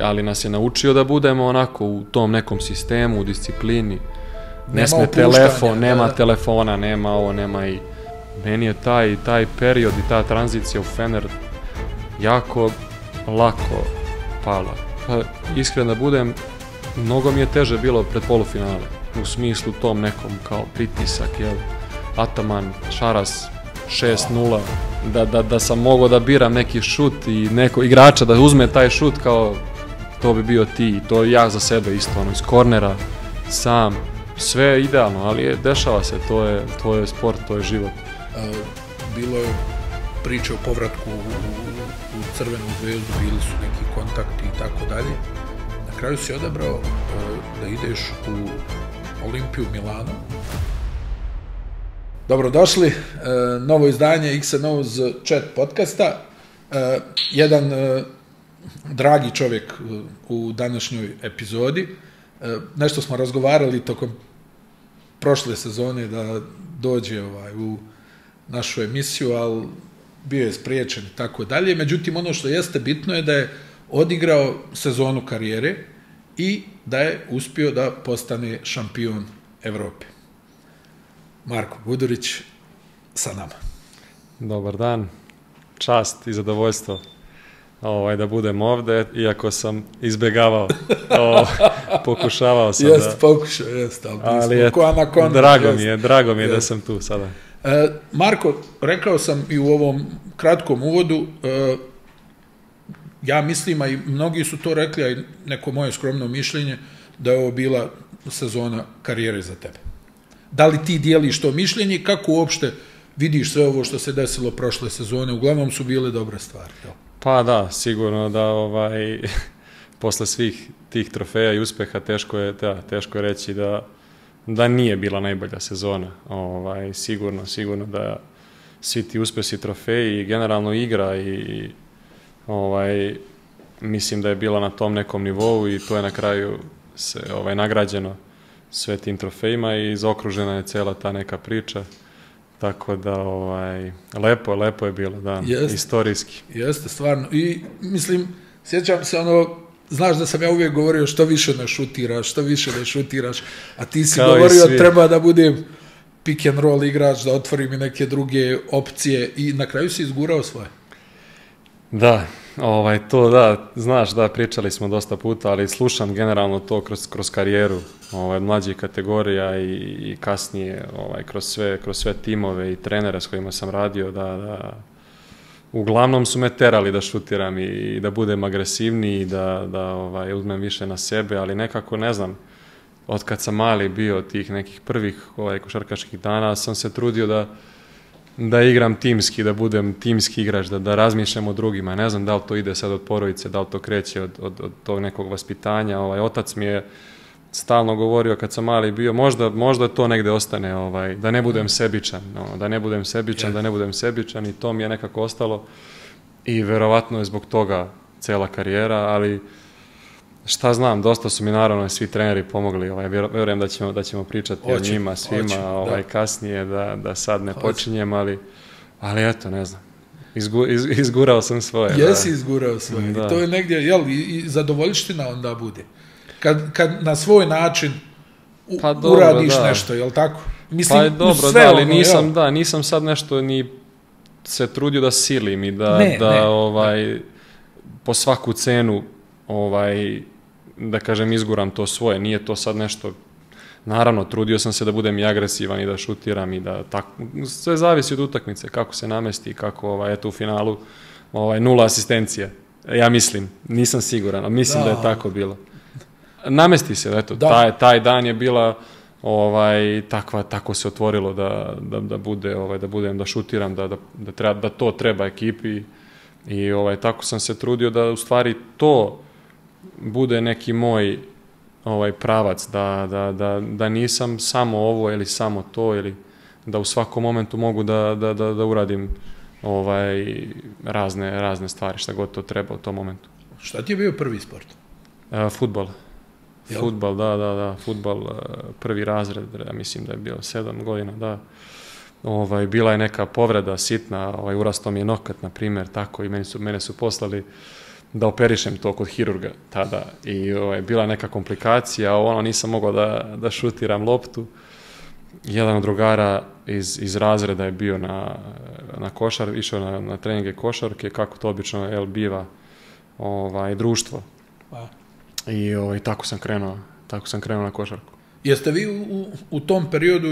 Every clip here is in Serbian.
ali nas je naučio da budemo onako u tom nekom sistemu, u disciplini. Ne sme telefon, nema telefona, nema ovo, nema i... Meni je taj period i ta tranzicija u Fener jako lako pala. Pa, iskreno da budem, mnogo mi je teže bilo pred polufinale. U smislu tom nekom kao pritisak, jel? Ataman, Šaras, 6-0, da sam mogao da biram neki šut i neko igrača da uzme taj šut kao to bi bio ti, to ja za sebe isto, ono, iz kornera, sam, sve je idealno, ali dešava se, to je sport, to je život. Bilo je priče o povratku u Crvenu zvezdu, bili su neki kontakti i tako dalje. Na kraju si odabrao da ideš u Olimpiju Milano. Dobrodošli, novo izdanje X&O's chat podcasta. Jedan dragi čovjek u današnjoj epizodi. Nešto smo razgovarali tokom prošle sezone da dođe u našu emisiju, ali bio je spriječen i tako dalje. Međutim, ono što jeste bitno je da je odigrao sezonu karijere i da je uspio da postane šampion Evrope. Marko Gudurić sa nama. Dobar dan, čast i zadovoljstvo da budem ovde, iako sam izbjegavao, pokušavao sam pokušao, ali drago mi je da sam tu sada. Marko, rekao sam i u ovom kratkom uvodu, ja mislim, a i mnogi su to rekli, a i neko moje skromno mišljenje, da je ovo bila sezona karijere za tebe. Da li ti dijeliš to mišljenje i kako uopšte vidiš sve ovo što se desilo prošle sezone? Uglavnom su bile dobre stvari. Jel? Pa da, sigurno da posle svih tih trofeja i uspeha teško je reći da nije bila najbolja sezona. Sigurno da svi ti uspesi, trofeji i generalno igra i mislim da je bila na tom nekom nivou i to je na kraju se nagrađeno sve tim trofejima i zaokružena je cela ta neka priča. Tako da, lepo je bilo, da, istorijski. Jeste, stvarno. I, mislim, sjećam se znaš da sam ja uvijek govorio što više ne šutiraš, a ti si govorio treba da budem pick and roll igrač, da otvorim i neke druge opcije i na kraju si izgurao svoje. Da, to da, znaš, da, pričali smo dosta puta, ali slušam generalno to kroz karijeru, mlađih kategorija i kasnije kroz sve timove i trenere s kojima sam radio, da uglavnom su me terali da šutiram i da budem agresivniji, da uzmem više na sebe, ali nekako, ne znam, od kad sam mali bio tih nekih prvih košarkaških dana, sam se trudio da igram timski, da budem timski igrač, da razmišljam o drugima. Ne znam da li to ide sad od porodice, da li to kreće od tog nekog vaspitanja. Otac mi je stalno govorio kad sam mali bio, možda to negde ostane, da ne budem sebičan, da ne budem sebičan i to mi je nekako ostalo i verovatno je zbog toga cela karijera, ali šta znam, dosta su mi naravno svi treneri pomogli, verujem da ćemo pričati o njima svima kasnije, da sad ne počinjem, ali eto, ne znam, izgurao sam svoje. Jesi izgurao svoje i to je negdje, jel, i zadovoljština onda bude. Kad na svoj način uradiš nešto, jel tako? Mislim, pa dobro, ali nisam sad nešto ni se trudio da silim i da po svaku cenu da kažem izguram to svoje, nije to sad nešto, naravno trudio sam se da budem i agresivan i da šutiram i da tako, sve zavisi od utakmice, kako se namesti, kako eto u finalu 0 asistencija, ja mislim, nisam siguran, ali mislim da je tako bilo. Namesti se, eto, taj dan je bila tako se otvorilo da šutiram, da to treba ekipi i tako sam se trudio da u stvari to bude neki moj pravac, da nisam samo ovo ili samo to, ili da u svakom momentu mogu da uradim razne stvari, šta god to treba u tom momentu. Šta ti je bio prvi sport? Fudbal. Fudbal, da, fudbal, prvi razred, mislim da je bio 7 godina, da. Bila je neka povreda sitna, urastao mi je nokat, na primjer, tako, i mene su poslali da operišem to kod hirurga tada i bila neka komplikacija, nisam mogao da šutiram loptu. Jedan od drugara iz razreda je bio na košar, išao na treninge košarke, kako to obično biva društvo. I tako sam krenuo na košarku. Jeste vi u tom periodu,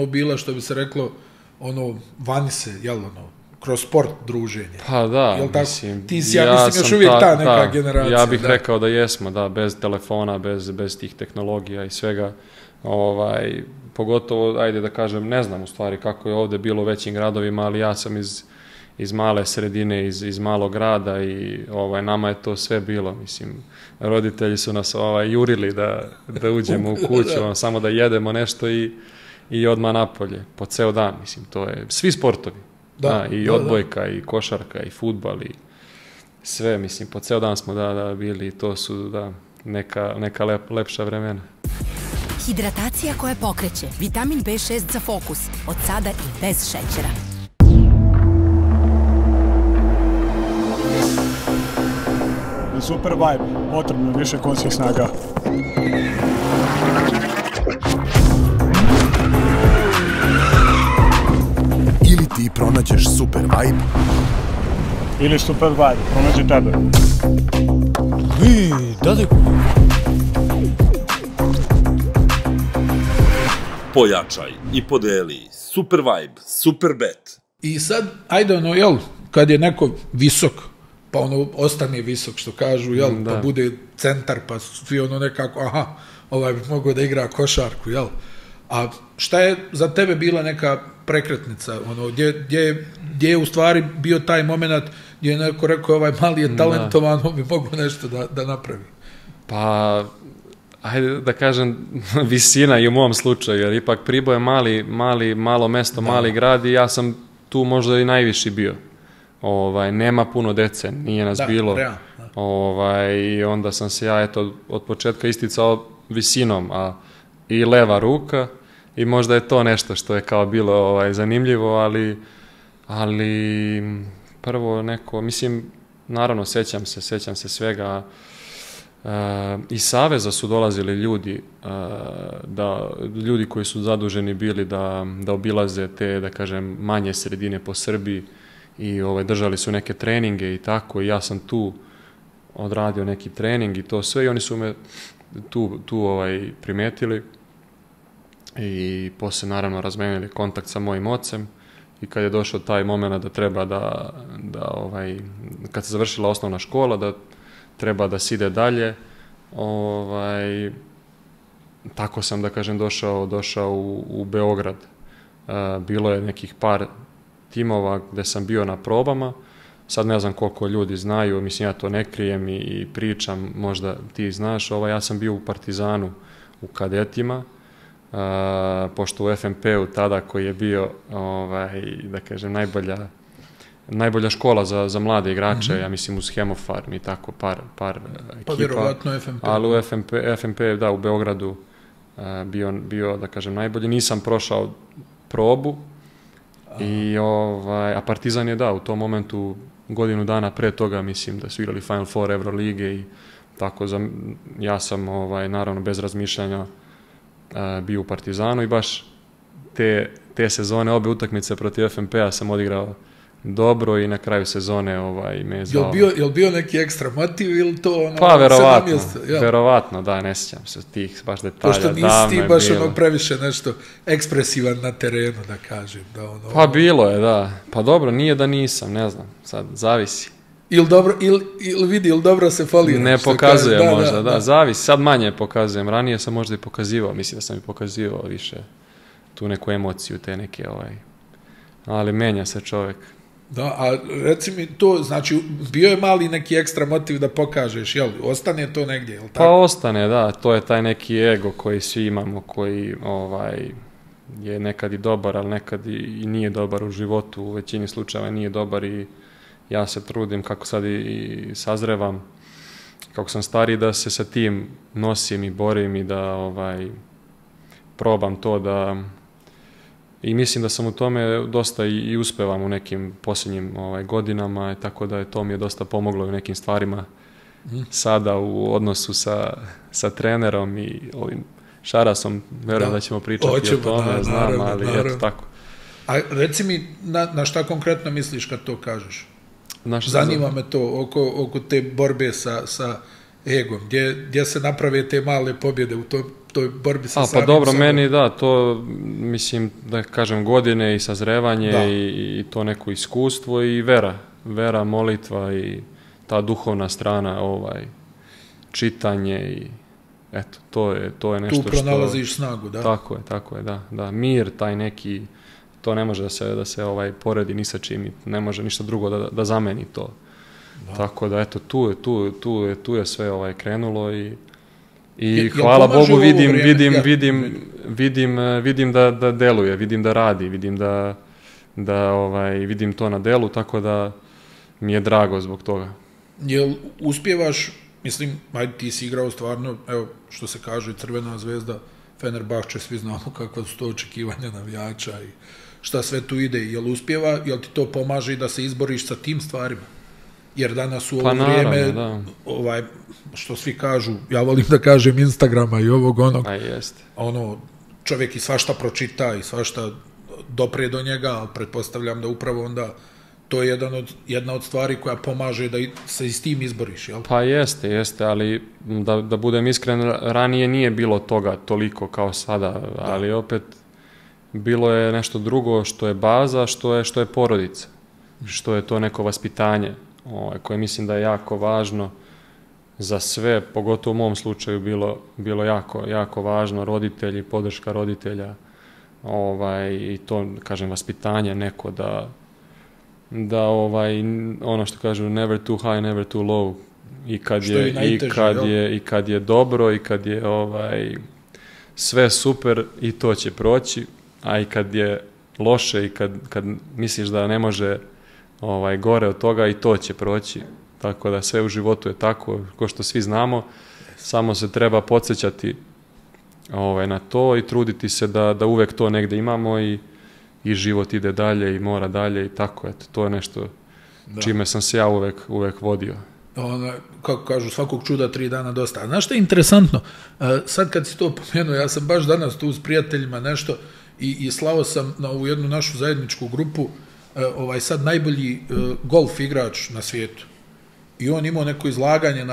bila, što bi se reklo, vani se, kroz sport druženje? Pa da, mislim... Ti si, ja mislim, još uvijek ta neka generacija. Ja bih rekao da jesmo, da, bez telefona, bez tih tehnologija i svega. Pogotovo, ajde da kažem, ne znam u stvari kako je ovde bilo u većim gradovima, ali ja sam iz male sredine, iz malog grada i nama je to sve bilo, mislim, roditelji su nas jurili da uđemo u kuću, samo da jedemo nešto i odmah napolje, po ceo dan, mislim, to je, svi sportovi, i odbojka, i košarka, i fudbal, i sve, mislim, po ceo dan smo bili, to su, neka lepša vremena. Hidratacija koja pokreće, vitamin B6 za fokus, od sada i bez šećera. Super vibe, potrebno više konjskih snaga. Ili ti pronađeš super vibe, ili super vibe pronađe tebe. Pojačaj i podeli super vibe, super bet. I sad, ajde kad je neko visok, pa ostane visok, što kažu, pa bude centar, pa svi nekako, ovaj bi mogao da igra košarku, A šta je za tebe bila neka prekretnica, gdje je u stvari bio taj moment gdje je neko rekao, ovaj mali je talentovan, on bi mogao nešto da napravi? Pa, ajde da kažem, visina i u mom slučaju, jer ipak Priboj je malo mesto, mali grad i ja sam tu možda i najviši bio. Nema puno dece, nije nas bilo. I onda sam se ja od početka isticao visinom, a i leva ruka i možda je to nešto što je kao bilo zanimljivo, ali prvo neko, mislim, naravno sećam se svega. Iz Saveza su dolazili ljudi koji su zaduženi bili da obilaze te, da kažem, manje sredine po Srbiji i držali su neke treninge i tako, i ja sam tu odradio neki trening i to sve i oni su me tu primetili i posle naravno razmenili kontakt sa mojim ocem i kad je došao taj moment da treba kad se završila osnovna škola, da treba da se ide dalje, tako sam, da kažem, došao u Beograd. Bilo je nekih par timova gde sam bio na probama, sad ne znam koliko ljudi znaju, mislim, ja to ne krijem i pričam, možda ti znaš, ja sam bio u Partizanu u kadetima, pošto u FNP-u tada koji je bio, da kažem, najbolja škola za mlade igrače, ja mislim uz Hemofarm i tako par ekipa. Pa vjerovatno FNP. Ali u FNP, da, u Beogradu bio, da kažem, najbolji. Nisam prošao probu, a Partizan je, da, u tom momentu, godinu dana pre toga, mislim da su igrali Final Four Evrolige i tako, ja sam, naravno, bez razmišljanja bio u Partizanu i baš te sezone, obe utakmice protiv FNP-a sam odigrao dobro i na kraju sezone me je zvao. Je li bio neki ekstra motiv ili to Pa verovatno, da, ne sjećam se tih baš detalja. Pošto nisi ti baš previše nešto ekspresivan na terenu, da kažem. Pa bilo je, da. Pa dobro, nije da nisam, ne znam, sad zavisi. Ili dobro se folira. Ne pokazujem možda, da, zavisi. Sad manje pokazujem, ranije sam možda i pokazivao, mislim da sam i pokazivao više tu neku emociju, te neke, ali menja se čovjek. Da, a reci mi to, znači, bio je mali neki ekstra motiv da pokažeš, jel? Ostane to negdje, jel tako? Pa ostane, da, to je taj neki ego koji svi imamo, koji je nekad i dobar, ali nekad i nije dobar u životu, u većini slučajeva nije dobar i ja se trudim, kako sad i sazrevam, kako sam stariji, da se sa tim nosim i borim i da probam to I mislim da sam u tome dosta i uspevam u nekim posljednjim godinama, tako da to mi je dosta pomoglo u nekim stvarima sada u odnosu sa trenerom i ovim Šarasom. Verujem da ćemo pričati o tome, znam, ali eto tako. A reci mi, na šta konkretno misliš kad to kažeš? Zanima me to oko te borbe sa egom, gdje se naprave te male pobjede u toj borbi sa samim sobom. Pa dobro, meni da, to mislim da kažem godine i sazrevanje i to neko iskustvo i vera, molitva i ta duhovna strana, čitanje i eto, to je nešto što... Tu pronalaziš snagu, da? Tako je, da. Mir, taj neki, to ne može da se poredi ni sa čim, ne može ništa drugo da zameni to. Da. Tako da, eto, tu je sve krenulo i hvala Bogu vidim da deluje, vidim da radi, vidim to na delu, tako da mi je drago zbog toga. Jel uspijevaš, mislim, ajde ti si igrao stvarno, evo što se kaže, Crvena zvezda, Fenerbahče, svi znamo kakva su to očekivanja navijača i šta sve tu ide, jel uspijeva, jel ti to pomaže i da se izboriš sa tim stvarima? Jer danas u ovo vrijeme, što svi kažu, ja volim da kažem Instagrama i ovog onog, čovjek i svašta pročita i svašta dopre do njega, ali pretpostavljam da upravo onda to je jedna od stvari koja pomaže da se i s tim izboriš, jel? Pa jeste, ali da budem iskren, ranije nije bilo toga toliko kao sada, ali opet bilo je nešto drugo što je baza, što je porodica, što je to neko vaspitanje, koje mislim da je jako važno za sve, pogotovo u mom slučaju bilo jako važno, roditelji, podrška roditelja, i to, kažem, vaspitanje neko da ono što kažu never too high, never too low, i kad je dobro i kad je sve super i to će proći, a i kad je loše i kad misliš da ne može gore od toga i to će proći. Tako da sve u životu je tako, kao što svi znamo, samo se treba podsjećati na to i truditi se da uvek to negde imamo i život ide dalje i mora dalje i tako, eto, to je nešto čime sam se ja uvek vodio. Kako kažu, svakog čuda 3 dana dosta. A znaš što je interesantno? Sad kad si to pomenuo, ja sam baš danas tu s prijateljima nešto i slao sam na ovu jednu našu zajedničku grupu sad najbolji golf igrač na svijetu. I on imao neko izlaganje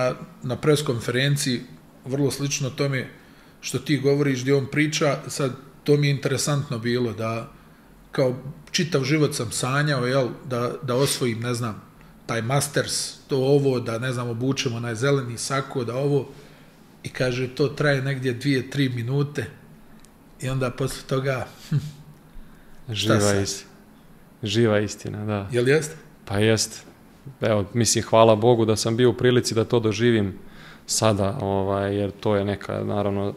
na pres konferenciji, vrlo slično tome što ti govoriš, gdje on priča. Sad, to mi je interesantno bilo da kao čitav život sam sanjao, jel, da osvojim, ne znam, taj Masters, to ovo, da, ne znam, obučemo onaj zeleni sako, da ovo, i kaže, to traje negdje 2-3 minute i onda posle toga, Živa istina, da. Jel jeste? Pa jeste. Evo, mislim, hvala Bogu da sam bio u prilici da to doživim sada, jer to je neka, naravno,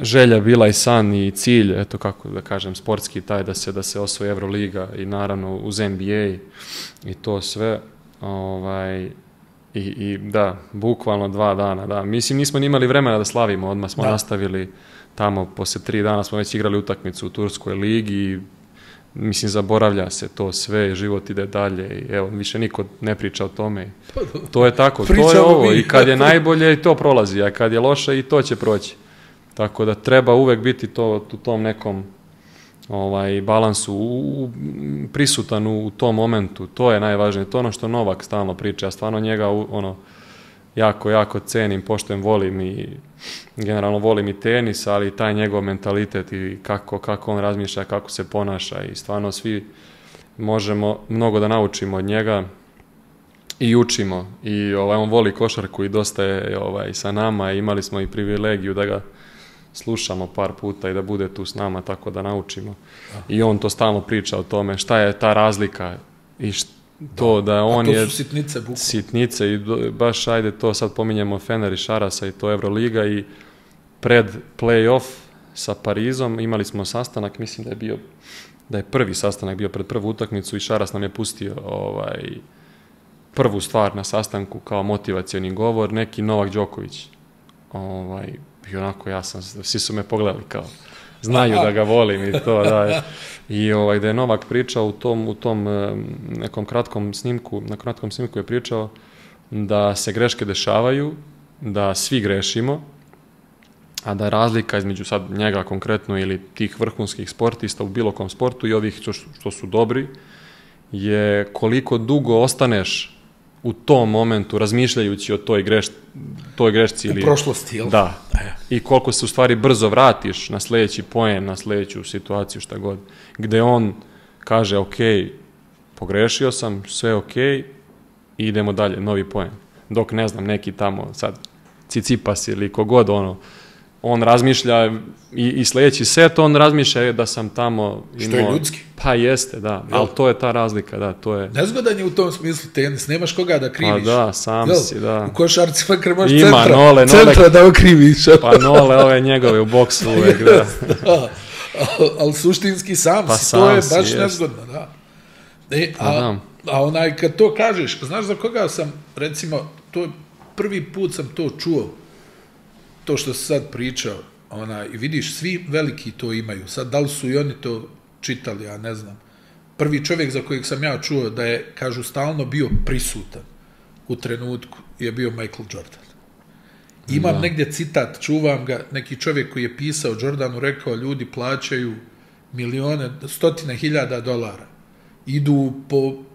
želja bila i san i cilj, eto kako da kažem, sportski taj da se osvoji Euroliga i naravno uz NBA i to sve. I da, bukvalno 2 dana, da. Mislim, nismo ni imali vremena da slavimo, odmah smo nastavili tamo, posle 3 dana smo već igrali utakmicu u Turskoj ligi i mislim, zaboravlja se to sve, život ide dalje i evo, više niko ne priča o tome. To je tako, to je ovo i kad je najbolje i to prolazi, a kad je loše i to će proći. Tako da treba uvek biti u tom nekom balansu, prisutan u tom momentu, to je najvažnije, to je ono što Novak stalno priča, ja stvarno njega jako cenim, poštujem, volim i generalno volim i tenis, ali i taj njegov mentalitet i kako on razmišlja, kako se ponaša i stvarno svi možemo mnogo da naučimo od njega i učimo i on voli košarku i dosta je sa nama i imali smo i privilegiju da ga slušamo par puta i da bude tu s nama, tako da naučimo. I on to stalno priča o tome šta je ta razlika i to da on je... A to su sitnice, bukvalno. Sitnice i baš, ajde, to sad pominjemo Fener i Šarasa i to Euroliga i pred play-off sa Parizom imali smo sastanak, mislim da je prvi sastanak bio pred prvu utakmicu i Šaras nam je pustio prvu stvar na sastanku kao motivacioni govor, neki Novak Đoković. I onako svi su me pogledali kao, znaju da ga volim i to, da. I gde je Novak pričao u tom nekom kratkom snimku, na kratkom snimku je pričao da se greške dešavaju, da svi grešimo, a da je razlika između sad njega konkretno ili tih vrhunskih sportista u bilo kom sportu i ovih što su dobri, je koliko dugo ostaneš u tom momentu razmišljajući o toj grešci. U prošlosti, jel? Da. I koliko se u stvari brzo vratiš na sledeći poen, na sledeću situaciju, šta god. Gde on kaže, ok, pogrešio sam, sve ok, i idemo dalje, novi poen. Dok, ne znam, neki tamo sad Cicipas ili kogod, on razmišlja i sledeći set, on razmišlja da sam tamo imao... Što je ljudski. Pa jeste, da. Ali to je ta razlika, da, to je... Nezgodan je u tom smislu tenis, nemaš koga da kriviš. Pa da, sam si, da. U košarci makar imaš centra da okriviš. Pa Nole, ove njegove u boksu uvek, da. Ali suštinski sam pa si, to je baš nezgodno, da. A onaj, kad to kažeš, znaš za koga sam, recimo, prvi put sam to čuo, to što si sad pričao, i vidiš, svi veliki to imaju. Sad, da li su i oni to čitali, ja ne znam. Prvi čovjek za kojeg sam ja čuo da je, kažu, stalno bio prisutan u trenutku, je bio Michael Jordan. Imam negdje citat, čuvam ga, neki čovjek koji je pisao Jordanu, rekao, ljudi plaćaju milijone, $100,000. Idu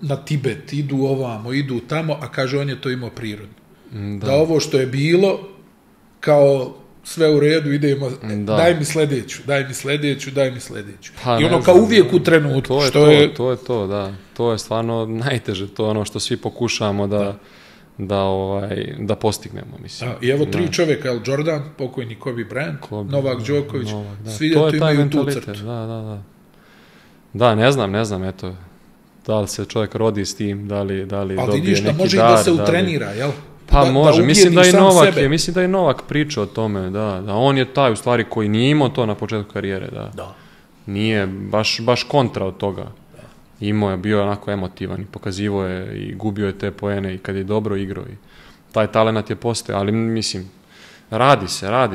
na Tibet, idu ovamo, idu tamo, a kaže, on je to imao prirodno. Da ovo što je bilo, kao sve u redu, idemo, daj mi sljedeću. Pa, i kao uvijek u trenutku. To je to, da. To je stvarno najteže, to je ono što svi pokušavamo da postignemo, mislim. I evo 3 čovjeka, Jordan, pokojni Kobe Bryant, Novak Đoković, svi da tu imaju tu crtu. Da, ne znam, eto, da li se čovjek rodi s tim, da li dobije neki dar. Ali vidiš da može da se utrenira, jel? Pa može, mislim da i Novak priča o tome, da on je taj u stvari koji nije imao to na početku karijere, da. Nije baš kontra od toga. Imao je, bio onako emotivan i pokazivo je i gubio je te poene i kad je dobro igrao i taj talenat je postojao, ali mislim, radi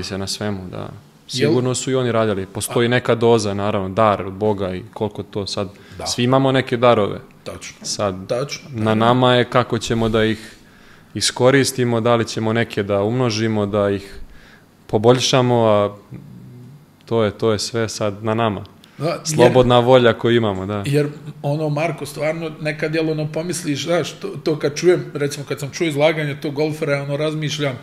se na svemu, da. Sigurno su i oni radili, postoji neka doza, naravno, dar od Boga i koliko to sad, svi imamo neke darove. Sad, na nama je kako ćemo da ih iskoristimo, da li ćemo neke da umnožimo, da ih poboljšamo, a to je sve sad na nama. Slobodna volja koju imamo, da. Jer Marko, stvarno nekad pomisliš, znaš, to kad čujem, recimo kad sam čuo izlaganje tog golfera, razmišljam,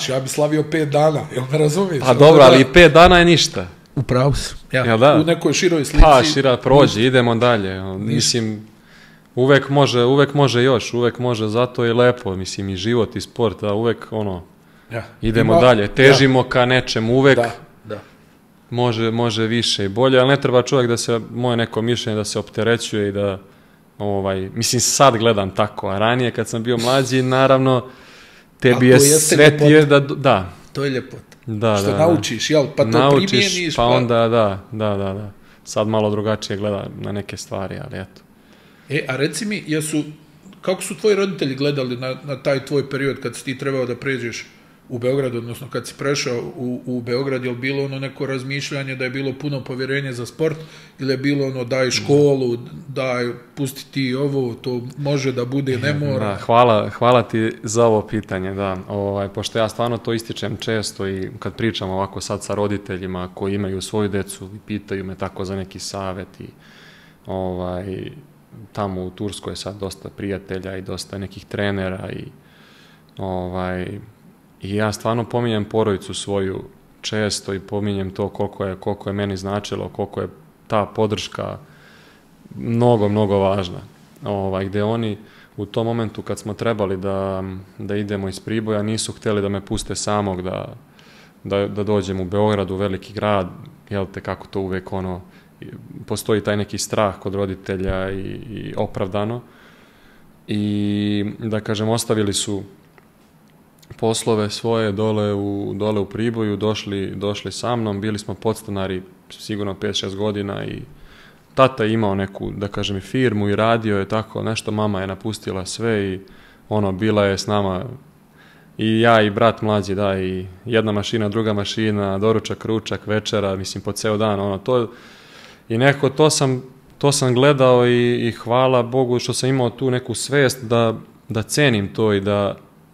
ja bi slavio 5 dana, jel me razumiješ? Pa dobro, ali 5 dana je ništa. Upravo si. U nekoj široj slici. Pa, prođi, idemo dalje. Mislim, uvek može još, uvek može, zato je lepo, mislim, i život i sport, da uvek, idemo dalje, težimo ka nečemu, uvek može više i bolje, ali ne treba čovjek da se, moje neko mišljenje, da se opterećuje i da, mislim, sad gledam tako, a ranije kad sam bio mlađi, naravno, tebi je sretije da. To je ljepota. Što naučiš, jel? Pa to primjeniš. Pa onda, da. Sad malo drugačije gleda na neke stvari, ali eto. A reci mi, kako su tvoji roditelji gledali na taj tvoj period kad si ti trebao da pređeš u Beograd, odnosno kad si prešao u Beograd, je li bilo neko razmišljanje da je bilo puno povjerenje za sport ili je bilo daj školu, daj pusti ti ovo, to može da bude, ne mora? Hvala ti za ovo pitanje, da. Pošto ja stvarno to ističem često i kad pričam ovako sad sa roditeljima koji imaju svoju decu i pitaju me tako za neki savjet i tamo u Turskoj je sad dosta prijatelja i dosta nekih trenera i ja stvarno pominjem porodicu svoju često i pominjem to koliko je meni značilo, koliko je ta podrška mnogo važna. Gde oni u tom momentu kad smo trebali da idemo iz Priboja nisu htjeli da me puste samog da dođem u Beograd, u veliki grad, jel te kako to uvek postoji taj neki strah kod roditelja i opravdano. I da kažem, ostavili su poslove svoje dole u Priboju, došli sa mnom, bili smo podstanari sigurno 5-6 godina i tata je imao neku, da kažem, i firmu i radio je tako nešto, mama je napustila sve i bila je s nama i ja i brat mlađi, da, i jedna mašina, druga mašina, doručak, ručak, večera, mislim, po ceo dan, ono, to, i nekako to sam gledao i hvala Bogu što sam imao tu neku svest da cenim to i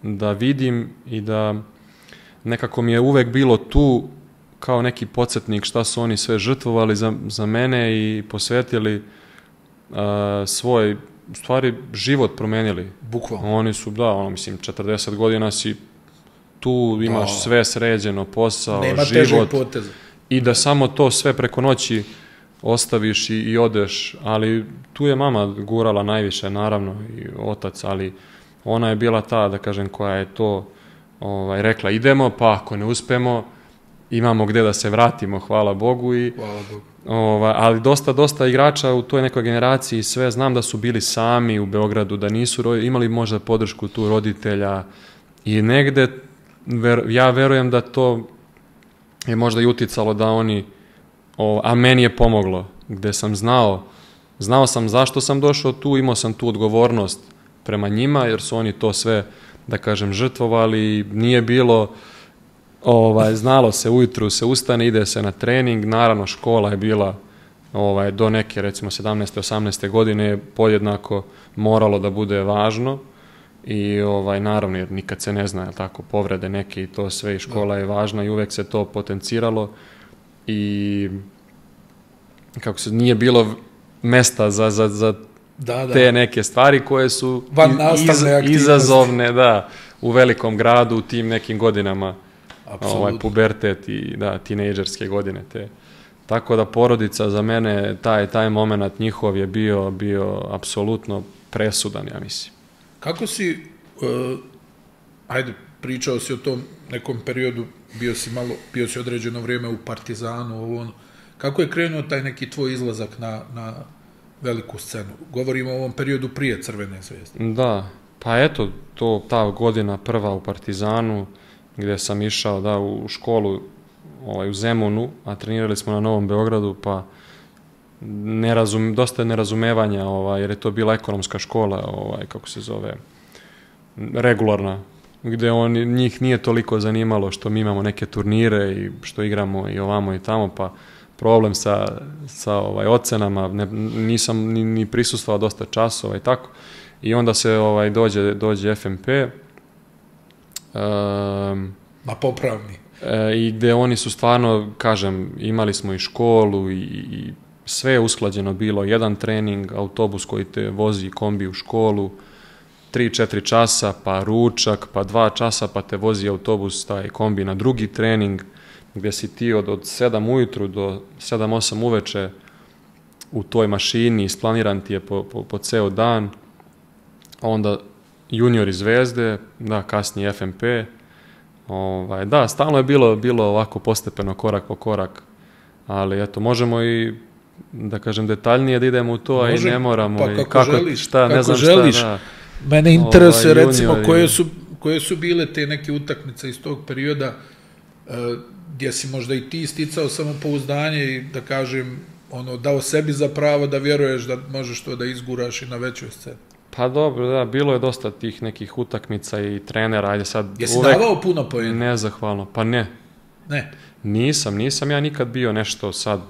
da vidim i da nekako mi je uvek bilo tu kao neki podsjetnik šta su oni sve žrtvovali za mene i posvetili svoj, u stvari, život promenili. Bukvalno. Oni su, da, ono, mislim, 40 godina si tu, imaš sve sređeno, posao, nema život. težeg poteza. I da samo to sve preko noći ostaviš i odeš, ali tu je mama gurala najviše, naravno, i otac, ali ona je bila ta, da kažem, koja je to rekla, idemo, pa ako ne uspemo, imamo gde da se vratimo, hvala Bogu. Hvala Bogu. Ali dosta igrača u toj nekoj generaciji, sve znam da su bili sami u Beogradu, da nisu imali možda podršku tu roditelja i negde, ja verujem da to je možda i uticalo da oni, a meni je pomoglo, gde sam znao sam zašto sam došao tu, imao sam tu odgovornost prema njima, jer su oni to sve, da kažem, žrtvovali, nije bilo, znalo se, ujutru se ustane, ide se na trening, naravno škola je bila do neke, recimo 17. 18. godine podjednako moralo da bude važno i naravno, jer nikad se ne zna, tako, povrede neke i to sve, i škola je važna i uvek se to potenciralo i kako se, nije bilo mesta za te neke stvari koje su izazovne, da, u velikom gradu, u tim nekim godinama, pubertet i da, tinejdžerske godine te. Tako da porodica za mene, taj moment njihov je bio apsolutno presudan, ja mislim. Kako si, pričao si o tom nekom periodu, bio si određeno vrijeme u Partizanu, kako je krenuo taj neki tvoj izlazak na veliku scenu? Govorimo o ovom periodu prije Crvene zvezde. Da, pa eto, ta godina prva u Partizanu, gde sam išao u školu u Zemunu, a trenirali smo na Novom Beogradu, pa dosta nerazumevanja, jer je to bila ekonomska škola, kako se zove, regularna, gde njih nije toliko zanimalo što mi imamo neke turnire i što igramo i ovamo i tamo, pa problem sa ocenama, nisam ni prisustvovao dosta časova i tako. I onda se dođe FNP, na popravni. I gde oni su stvarno, kažem, imali smo i školu i sve je usklađeno bilo, jedan trening, autobus koji te vozi kombi u školu, 3-4 časa, pa ručak, pa 2 časa, pa te vozi autobus, taj kombi na drugi trening, gde si ti od 7 ujutru do 7-8 uveče u toj mašini, isplaniran ti je po ceo dan, onda juniori Zvezde, da, kasnije FNP, da, stalno je bilo ovako postepeno, korak po korak, ali eto, možemo i, da kažem, detaljnije da idemo u to, a i ne moramo. Pa kako želiš. Mene interesuje, recimo, koje su bile te neke utakmice iz tog perioda gdje si možda i ti sticao samopouzdanje i, da kažem, dao sebi za pravo da vjeruješ da možeš to da izguraš i na većoj sceni. Pa dobro, da, bilo je dosta tih nekih utakmica i trenera, ajde sad... Jesi davao puno poena? Nezahvalno, pa ne. Ne? Nisam ja nikad bio nešto sad,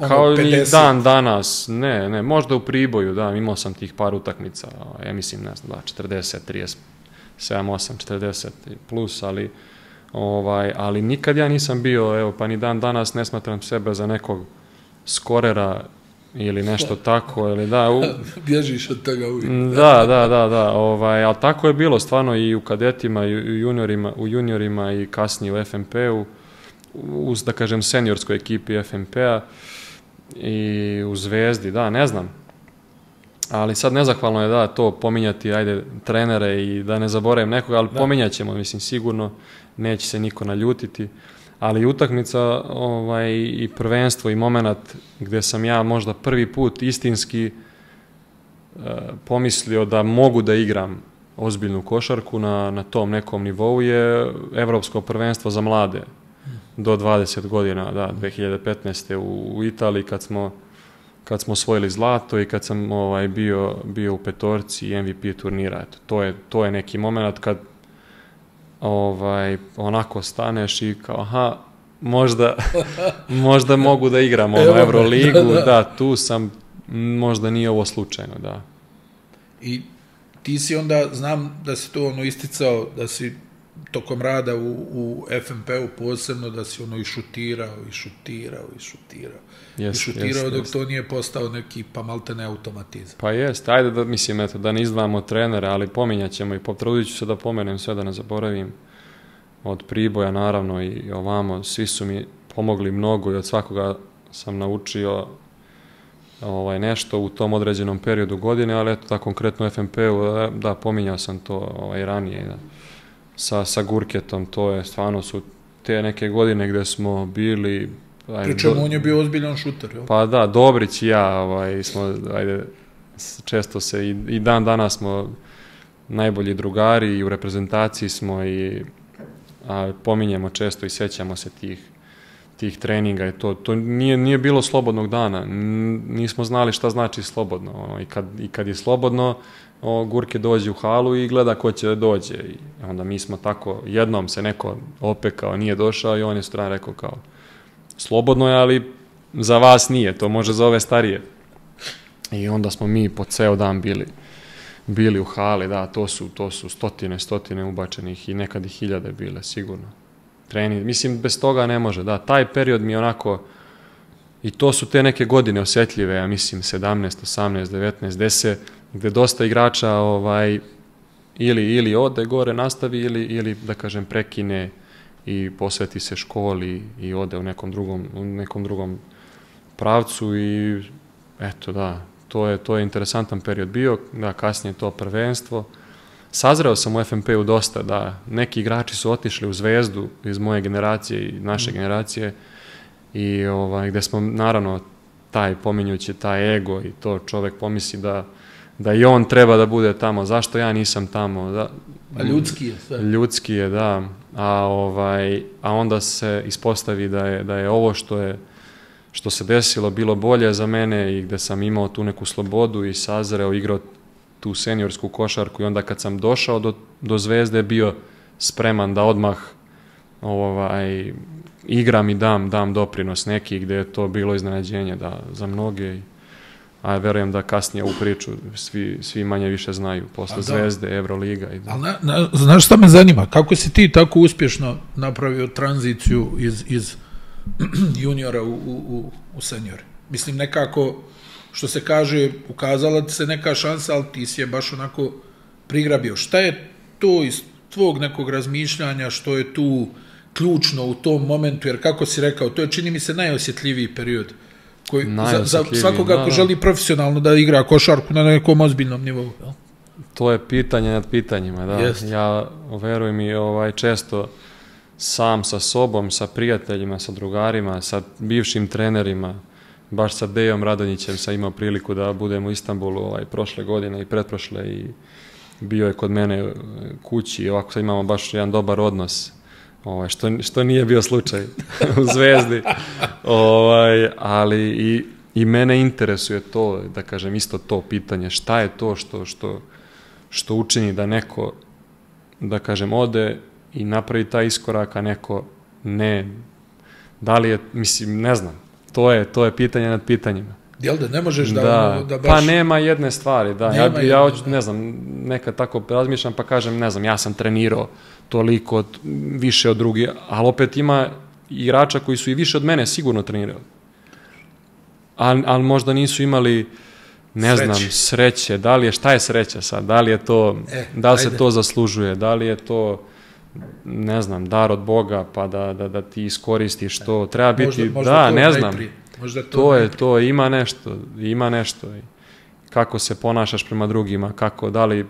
kao ni dan danas, ne, možda u Priboju, da, imao sam tih par utakmica, ja mislim, ne znam, 40, 37, 8, 40 plus, ali nikad ja nisam bio, evo, pa ni dan danas ne smatram sebe za nekog skorera ili nešto tako, ili da... Bježiš od toga uvijek. Da, ali tako je bilo stvarno i u kadetima, i u juniorima i kasnije u FNP-u, uz, da kažem, seniorskoj ekipi FNP-a i u Zvezdi, da, ne znam. Ali sad nezahvalno je da to pominjati, ajde, trenere i da ne zaboravim nekoga, ali pominjat ćemo, mislim, sigurno, neće se niko naljutiti. Ali utakmica i prvenstvo i moment gde sam ja možda prvi put istinski pomislio da mogu da igram ozbiljnu košarku na tom nekom nivou je Evropsko prvenstvo za mlade do 20 godina, da, 2015. u Italiji kad smo osvojili zlato i kad sam bio u petorci i MVP turnira. To je neki moment kad onako staneš i kao, aha, možda mogu da igram Euroligu, da, tu sam, možda nije ovo slučajno, da. I ti si onda, znam da si to isticao, da si tokom rada u FNP-u posebno, da si i šutirao, dok to nije postao neki pa maltene automatizam. Pa jest, ajde da, mislim, eto, da ne izdvajamo trenere, ali pominjat ćemo i potrudit ću se da pomenem sve, da ne zaboravim. Od Priboja, naravno, i ovamo, svi su mi pomogli mnogo i od svakoga sam naučio nešto u tom određenom periodu godine, ali eto, da, konkretno u FNP-u, da, pominjao sam to ranije, da. Sa Gurketom, to je, stvarno su te neke godine gde smo bili... Pričemu, on je bio ozbiljan šuter, jel? Pa da, Dobrić i ja smo, često se, i dan danas smo najbolji drugari i u reprezentaciji smo i pominjemo često i sećamo se tih treninga i to nije bilo slobodnog dana, nismo znali šta znači slobodno, i kad je slobodno, Gurke dođe u halu i gleda ko će da dođe, i onda mi smo tako, jednom se neko opekao, nije došao i on je sutra rekao kao, slobodno je, ali za vas nije, to može za ove starije. I onda smo mi po ceo dan bili u hali, da, to su stotine ubačenih i nekad i hiljade bile, sigurno. Trening, mislim, bez toga ne može, da, taj period mi je onako, i to su te neke godine osjetljive, ja mislim, 17, 18, 19, 10, gde dosta igrača ili ode gore, nastavi, ili da kažem, prekine i posveti se školi i ode u nekom drugom pravcu i eto, da, to je interesantan period bio, da, kasnije to prvenstvo. Sazreo sam u FNP-u dosta, da, neki igrači su otišli u Zvezdu iz moje generacije i naše generacije i gde smo, naravno, pominjući taj ego i to, čovek pomisli da i on treba da bude tamo, zašto ja nisam tamo, da. A ljudski je sve. Ljudski je, da, a onda se ispostavi da je ovo što se desilo bilo bolje za mene i gde sam imao tu neku slobodu i sazreo, igrao tu seniorsku košarku i onda kad sam došao do Zvezde bio spreman da odmah igram i dam doprinos neki gde je to bilo iznenađenje za mnoge, a verujem da kasnije u priču svi manje više znaju posle Zvezde, Euroliga. Znaš šta me zanima, kako si ti tako uspješno napravio tranziciju iz juniora u seniore? Mislim, nekako, što se kaže, ukazala ti se neka šansa, ali ti si je baš onako prigrabio. Šta je to iz tvog nekog razmišljanja, što je tu ključno u tom momentu, jer kako si rekao, to je, čini mi se, najosjetljiviji period za svakoga ko želi profesionalno da igra košarku na nekom ozbiljnom nivou. To je pitanje nad pitanjima, da. Ja verujem i često sam sa sobom, sa prijateljima, sa drugarima, sa bivšim trenerima, baš sa Dejom Radonjićem sam imao priliku da budem u Istanbulu prošle godine i pretprošle i bio je kod mene kući i ovako sad imamo baš jedan dobar odnos, što nije bio slučaj u Zvezdi, ali i mene interesuje to, da kažem, isto to pitanje, šta je to što učini da neko, da kažem, ode i napravi taj iskorak, a neko ne, da li je, mislim, ne znam, to je pitanje nad pitanjima. Jel da, ne možeš da baš... Pa nema jedne stvari, da, ja hoću, ne znam, nekad tako razmišljam pa kažem, ne znam, ja sam trenirao toliko više od drugih, ali opet ima igrača koji su i više od mene sigurno trenirali. Ali možda nisu imali, ne znam, sreće, da li je, šta je sreća sad, da li je to, da li se to zaslužuje, da li je to, ne znam, dar od Boga pa da ti iskoristiš to, treba biti, da, ne znam, to ima nešto, kako se ponašaš prema drugima, kako, da li,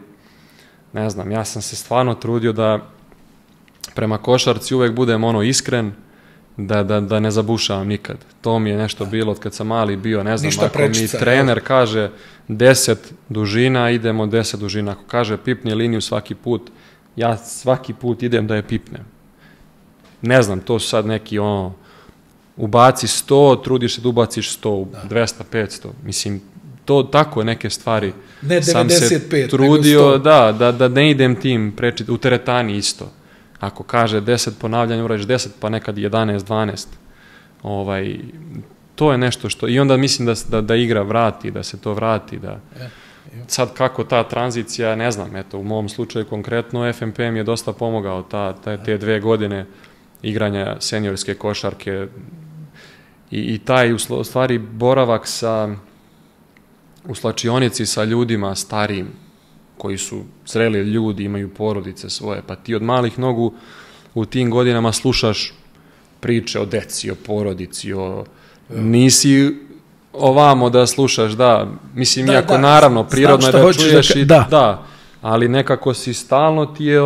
ne znam, ja sam se stvarno trudio da prema košarci uvek budem iskren, da ne zabušavam nikad. To mi je nešto bilo od kad sam mali bio, ne znam, ako mi trener kaže 10 dužina, idemo 10 dužina. Ako kaže pipni liniju svaki put, ja svaki put idem da je pipnem. Ne znam, to su sad neki ubaci 100, trudiš se da ubaciš 100, 200, 500. Mislim, to tako neke stvari. Ne 95, sam se trudio, da ne idem tim prečiti, u teretani isto. Ako kaže 10 ponavljanja, uradiš 10, pa nekad 11, 12. To je nešto što... I onda mislim da igra vrati, da se to vrati, da... Sad kako ta tranzicija, ne znam, eto, u mom slučaju konkretno, FNP mi je dosta pomogao te 2 godine igranja seniorske košarke i taj, u stvari, boravak u slačionici sa ljudima starijim, koji su zreli ljudi, imaju porodice svoje, pa ti od malih nogu u tim godinama slušaš priče o deci, o porodici, nisi ovamo da slušaš, mislim, iako naravno prirodno je da čuješ ali nekako si stalno ti je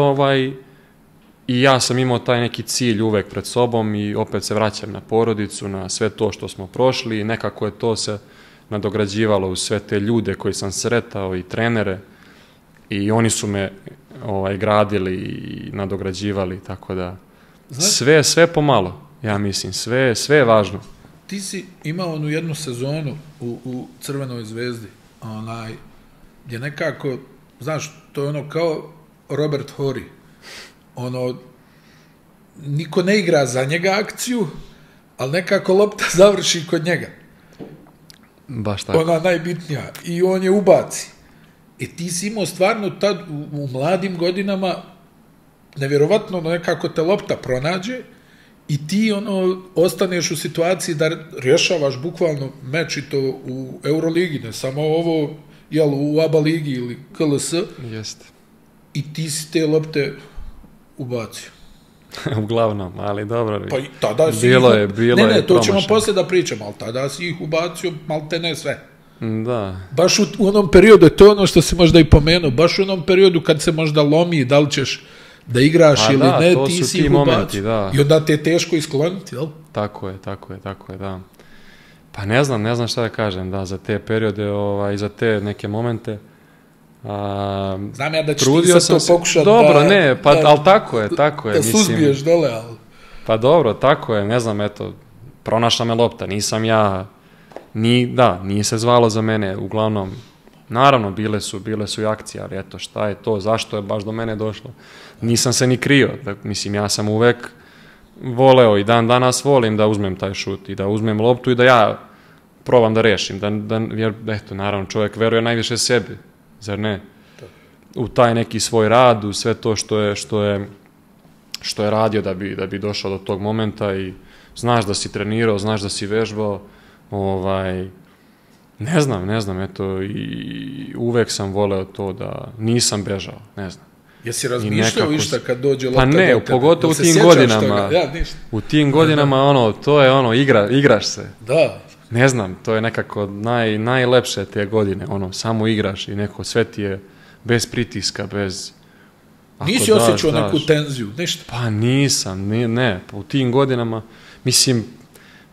i ja sam imao taj neki cilj uvek pred sobom i opet se vraćam na porodicu, na sve to što smo prošli i nekako je to se nadograđivalo uz sve te ljude koji sam sretao i trenere i oni su me gradili i nadograđivali, tako da sve pomalo, ja mislim, sve je važno. Ti si imao onu jednu sezonu u Crvenoj zvezdi, gdje nekako, znaš, to je ono kao Robert Horry, niko ne igra za njega akciju, ali nekako lopta završi kod njega. Baš tako. Ona najbitnija. I on je ubaci. I ti si imao stvarno tad u mladim godinama nevjerovatno nekako te lopta pronađe i ti ostaneš u situaciji da rješavaš bukvalno meč i to u Euroligi, ne samo ovo, u ABA ligi ili KLS. Jeste. I ti si te lopte ubacio. Uglavnom, ali dobro. Pa tada si bilo je promašeno. To ćemo poslije da pričamo, ali tada si ih ubacio malte ne sve. Da. Baš u onom periodu, to je ono što si možda i pomenuo, baš u onom periodu kad se možda lomi, da li ćeš da igraš ili ne, ti si ih ubacio. I onda te je teško iskloniti, jel? Tako je, da. Pa ne znam šta da kažem, da, za te periode i za te neke momente. Znam ja da ćeš ti sad to pokušati ali tako je. Da suzbiješ dole, ali... Pa dobro, tako je, ne znam, eto, pronašla me lopta, nisam ja, nije se zvalo za mene, uglavnom, naravno, bile su i akcije, ali eto, šta je to, zašto je baš do mene došlo, nisam se ni krio, mislim, ja sam uvek voleo i dan danas volim da uzmem taj šut i da uzmem loptu i da ja probam da rešim, jer, eto, naravno, čovjek veruje najviše sebi, zar ne? U taj neki svoj rad, u sve to što je radio da bi došao do tog momenta i znaš da si trenirao, znaš da si vežbao, ne znam, eto, i uvek sam voleo to da nisam bežao, ne znam. Jesi razmišljao išta kad dođe lopta? Pa ne, pogotovo u tim godinama. U tim godinama, to je igraš se. Da. Ne znam, to je nekako najlepše te godine, samo igraš i neko sve ti je bez pritiska, bez... Nisi osjećao neku tenziju, ništa? Pa nisam, ne, u tim godinama, mislim,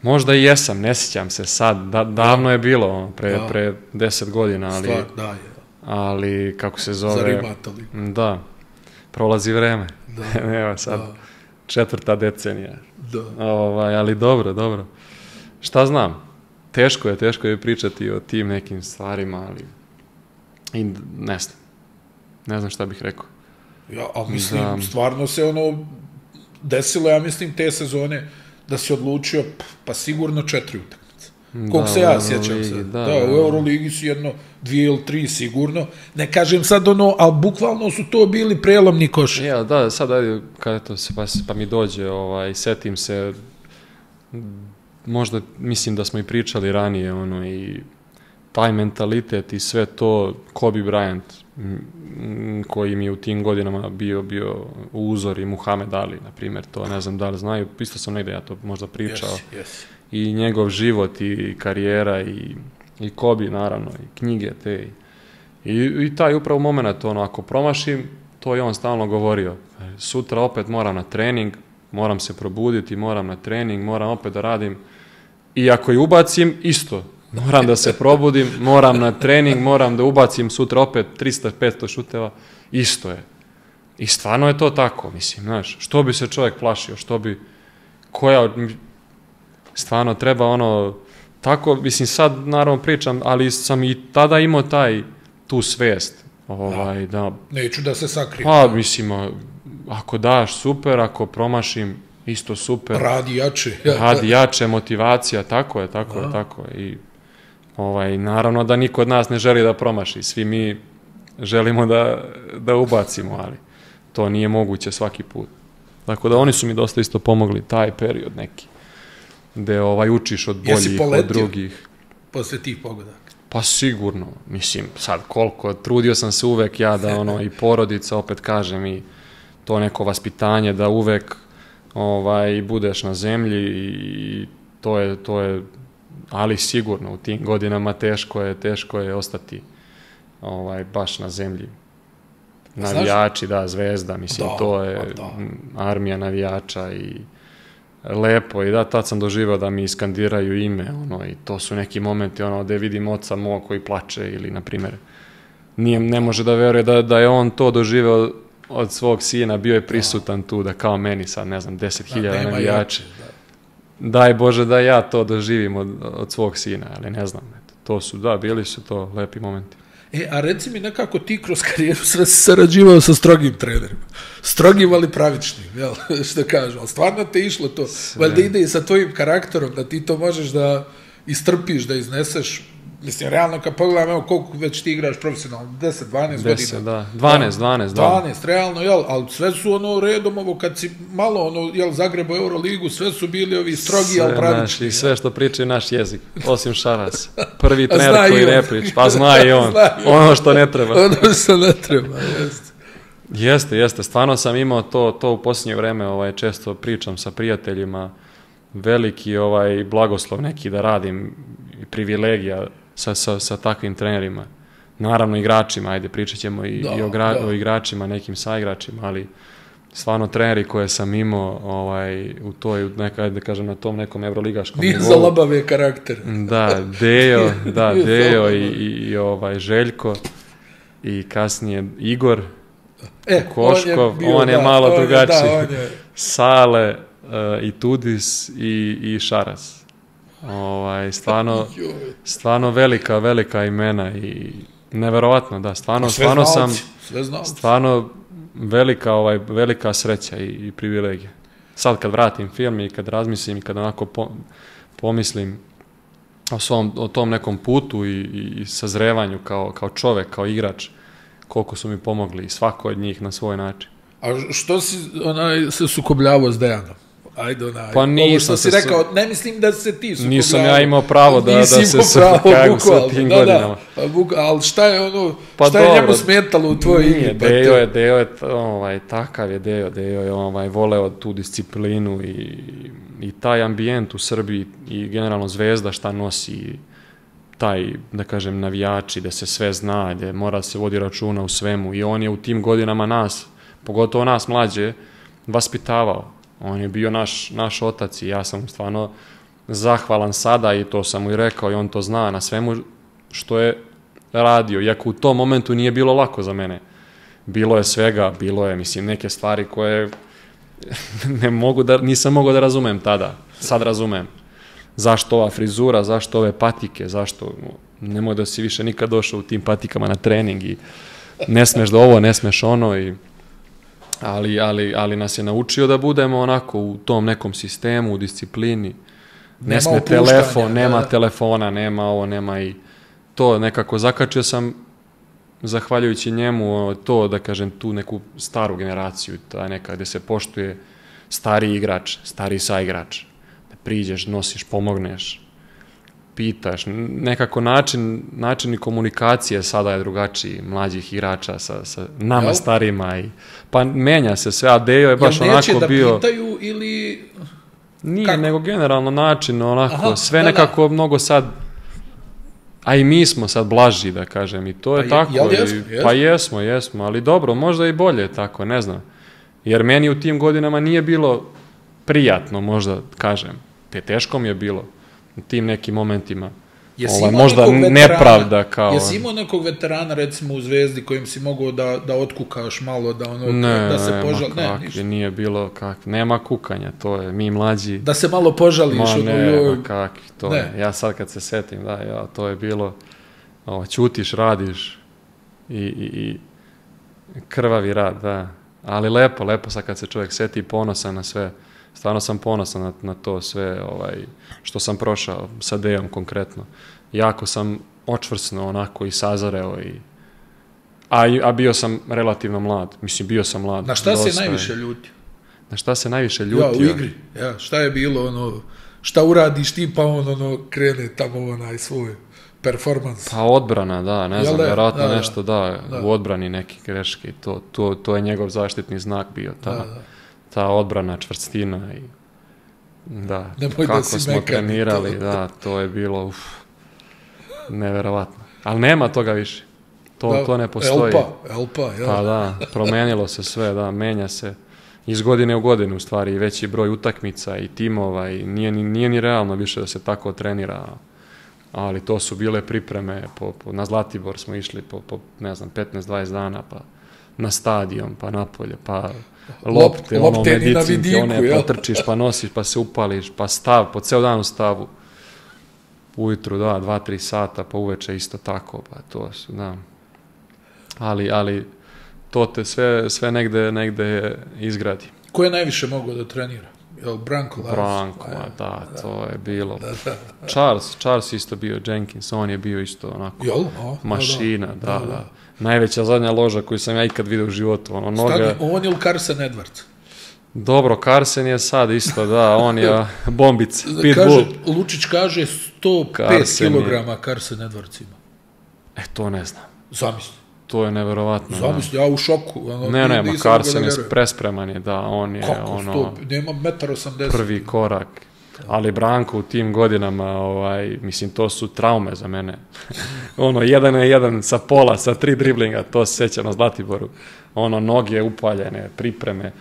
možda i jesam, ne sjećam se sad, davno je bilo, pre 10 godina, ali, kako se zove... Zarimatali. Da, prolazi vreme, evo sad, 4. decenija, ali dobro, šta znam? Teško je pričati o tim nekim stvarima, ali i ne znam šta bih rekao. Ali mislim, stvarno se desilo, ja mislim, te sezone da si odlučio, pa sigurno 4 utakmice. Koliko se ja sjećam se. U Euroligi si 1, 2 ili 3 sigurno. Ne kažem sad ali bukvalno su to bili prelomni koši. Ja, da, sad ajde, kada to pa mi dođe, setim se, možda mislim da smo i pričali ranije, i taj mentalitet i sve to, Kobe Bryant, koji mi je u tim godinama bio uzor, i Muhammed Ali, na primjer, to ne znam da li znaju, isto sam negdje ja to možda pričao. I njegov život i karijera i Kobe, naravno, i knjige te. I taj upravo moment, ako promašim, to je on stalno govorio. Sutra opet moram na trening, moram se probuditi, moram na trening, moram opet da radim. I ako je ubacim, isto. Moram da se probudim, moram na trening, moram da ubacim sutra opet 300-500 šuteva. Isto je. I stvarno je to tako, mislim, znaš. Što bi se čovjek plašio, stvarno treba tako, mislim, sad naravno pričam, ali sam i tada imao tu svest. Neću da se sakrijem. Mislim, ako daš super, ako promašim isto super. Radi jače. Radi jače, motivacija, tako je. I naravno da niko od nas ne želi da promaši, svi mi želimo da ubacimo, ali to nije moguće svaki put. Tako da oni su mi dosta isto pomogli, taj period neki, gde učiš od boljih, od drugih. Posle tih pogodaka? Pa sigurno, mislim, sad koliko, trudio sam se uvek ja da i porodica, opet kažem, i to neko vaspitanje, da uvek budeš na zemlji i to je, ali sigurno u tim godinama teško je ostati baš na zemlji. Navijači, da, Zvezda, mislim, to je armija navijača i lepo, i da, tad sam doživao da mi iskandiraju ime, i to su neki momenti, gde vidim oca mog koji plače, ili, na primjer, ne može da veruje da je on to doživeo od svog sina, bio je prisutan tu, da kao meni sad, ne znam, 10.000 navijača. Daj Bože da ja to doživim od svog sina, ali ne znam, to su, da, bili su to lepi momenti. A reci mi, nekako ti kroz karijeru sve si sarađivao sa strogim trenerima. Strogim, ali pravičnim, jel? Što kažu, ali stvarno te išlo to. Valjda ide i sa tvojim karakterom, da ti to možeš da istrpiš, da izneseš. Mislim, realno, kad pogledam, evo, koliko već ti igraš profesionalno, 10, 12 godina. 10, da. 12, realno, jel? Ali sve su redom, kad si malo, jel, Zagrebo Euroligu, sve su bili ovi strogi, ali pravični. I sve što pričaju naš jezik, osim Šaras. Prvi trener koji ne priča, pa zna i on. Ono što ne treba. Ono što ne treba, jeste. Jeste. Stvarno sam imao to u posljednje vreme, često pričam sa prijateljima, veliki blagoslov neki da radim, i privilegija sa takvim trenerima. Naravno igračima, ajde pričat ćemo i o igračima, nekim saigračima, ali stvarno treneri koje sam imao u toj, da kažem, na tom nekom evroligaškom nivou. Nije za labave karakter. Da, Dejo i Željko i kasnije Igor Koškov, on je malo drugačiji. Sale i Tudis i Šaras. Stvarno velika imena i neverovatno, da, stvarno velika sreća i privilegija. Sad kad vratim film i kad razmislim i kad onako pomislim o tom nekom putu i sazrevanju kao čovek, kao igrač, koliko su mi pomogli, svako od njih na svoj način. A što si se sukobljavao s Dejanom? Ajde, pa nisam se... rekao, ne mislim da se ti sukobljavao. Nisam ja imao pravo da se sukobljavao sa tim godinama. Ali šta je šta je njemu smetalo u tvojoj igri? Dejo je, takav je Dejo je voleo tu disciplinu i taj ambijent u Srbiji i generalno Zvezda šta nosi, taj, da kažem, navijači, da se sve zna, da mora se vodi računa u svemu, i on je u tim godinama nas, pogotovo nas mlađe, vaspitavao. On je bio naš otac i ja sam stvarno zahvalan sada, i to sam mu i rekao, i on to zna, na svemu što je radio, iako u tom momentu nije bilo lako za mene. Bilo je svega, bilo je, mislim, neke stvari koje nisam mogao da razumem tada, sad razumem. Zašto ova frizura, zašto ove patike, zašto, nemoj da si više nikad došao u tim patikama na trening i ne smeš da ovo, ne smeš ono, ali nas je naučio da budemo onako u tom nekom sistemu, u disciplini. Ne sme telefon, nema telefona, nema ovo, nema i to. Nekako zakačio sam, zahvaljujući njemu, to, da kažem, tu neku staru generaciju, ta neka gde se poštuje stariji igrač, stariji saigrač. Da priđeš, nosiš, pomogneš, pitaš. Nekako način komunikacije sada je drugačiji, mlađih igrača sa nama starima. Pa menja se sve, a Dejo je baš onako bio... Jel neće da pitaju ili... Nije, nego generalno način, onako, sve nekako mnogo sad... A i mi smo sad blaži, da kažem, i to je tako. Pa jesmo, ali dobro, možda i bolje tako, ne znam. Jer meni u tim godinama nije bilo prijatno, možda, kažem. Teško mi je bilo u tim nekim momentima. Možda nepravda kao... Jesi imao nekog veterana, recimo u Zvezdi, kojim si mogao da otkukaš malo, da se požali? Ne, nije bilo, nema kukanja, to je, mi mlađi... Da se malo požališ? To je, ja sad kad se setim, to je bilo, ćutiš, radiš i krvavi rad, da. Ali lepo sad kad se čovjek seti i ponosan na sve, stvarno sam ponosan na to sve što sam prošao sa Dejom konkretno. Jako sam očvrsnuo onako i sazareo a bio sam relativno mlad. Mislim, bio sam mlad. Na šta se najviše ljutio? Na šta se najviše ljutio? Ja, u igri. Ja, šta je bilo šta uradiš ti pa on krene tamo onaj svoj performans? Pa odbrana, da, ne znam, vjerojatno nešto u odbrani neke greške. To je njegov zaštitni znak bio, ta odbrana, čvrstina i da, kako smo trenirali, da, to je bilo neverovatno. Ali nema toga više. To ne postoji. Elpa, ja. Pa da, promenilo se sve, da, menja se iz godine u godinu, u stvari, i veći broj utakmica i timova i nije ni realno više da se tako trenira, ali to su bile pripreme, na Zlatibor smo išli po ne znam, 15-20 dana, pa na stadion, pa napolje, pa lopte, medicinke, potrčiš, pa nosiš, pa se upališ, pa stav, po ceo dan u stavu, ujutru, 2-3 sata, pa uveče isto tako, pa to su, da. Ali to te sve negde izgradi. Ko je najviše mogao da trenira? Jel Branko Lars? Branko, da, to je bilo. Charles isto bio, Jenkins, on je bio isto onako mašina, da. Najveća zadnja loža koju sam ja ikad vidio u životu. On ili Carson Edwards? Dobro, Carson je sad isto, da, on je bombica, pitbull. Lučić kaže 105 kilograma Carson Edwards ima. To ne znam. Zamisli. To je neverovatno. Zamisli, ja u šoku. Ne, Carson je prespreman je, da, on je nema 1,80 m. Prvi korak. Ali Branko u tim godinama, mislim, to su traume za mene. 1-1 sa pola, sa 3 driblinga, to se sjeća na Zlatiboru. Noge upaljene, pripreme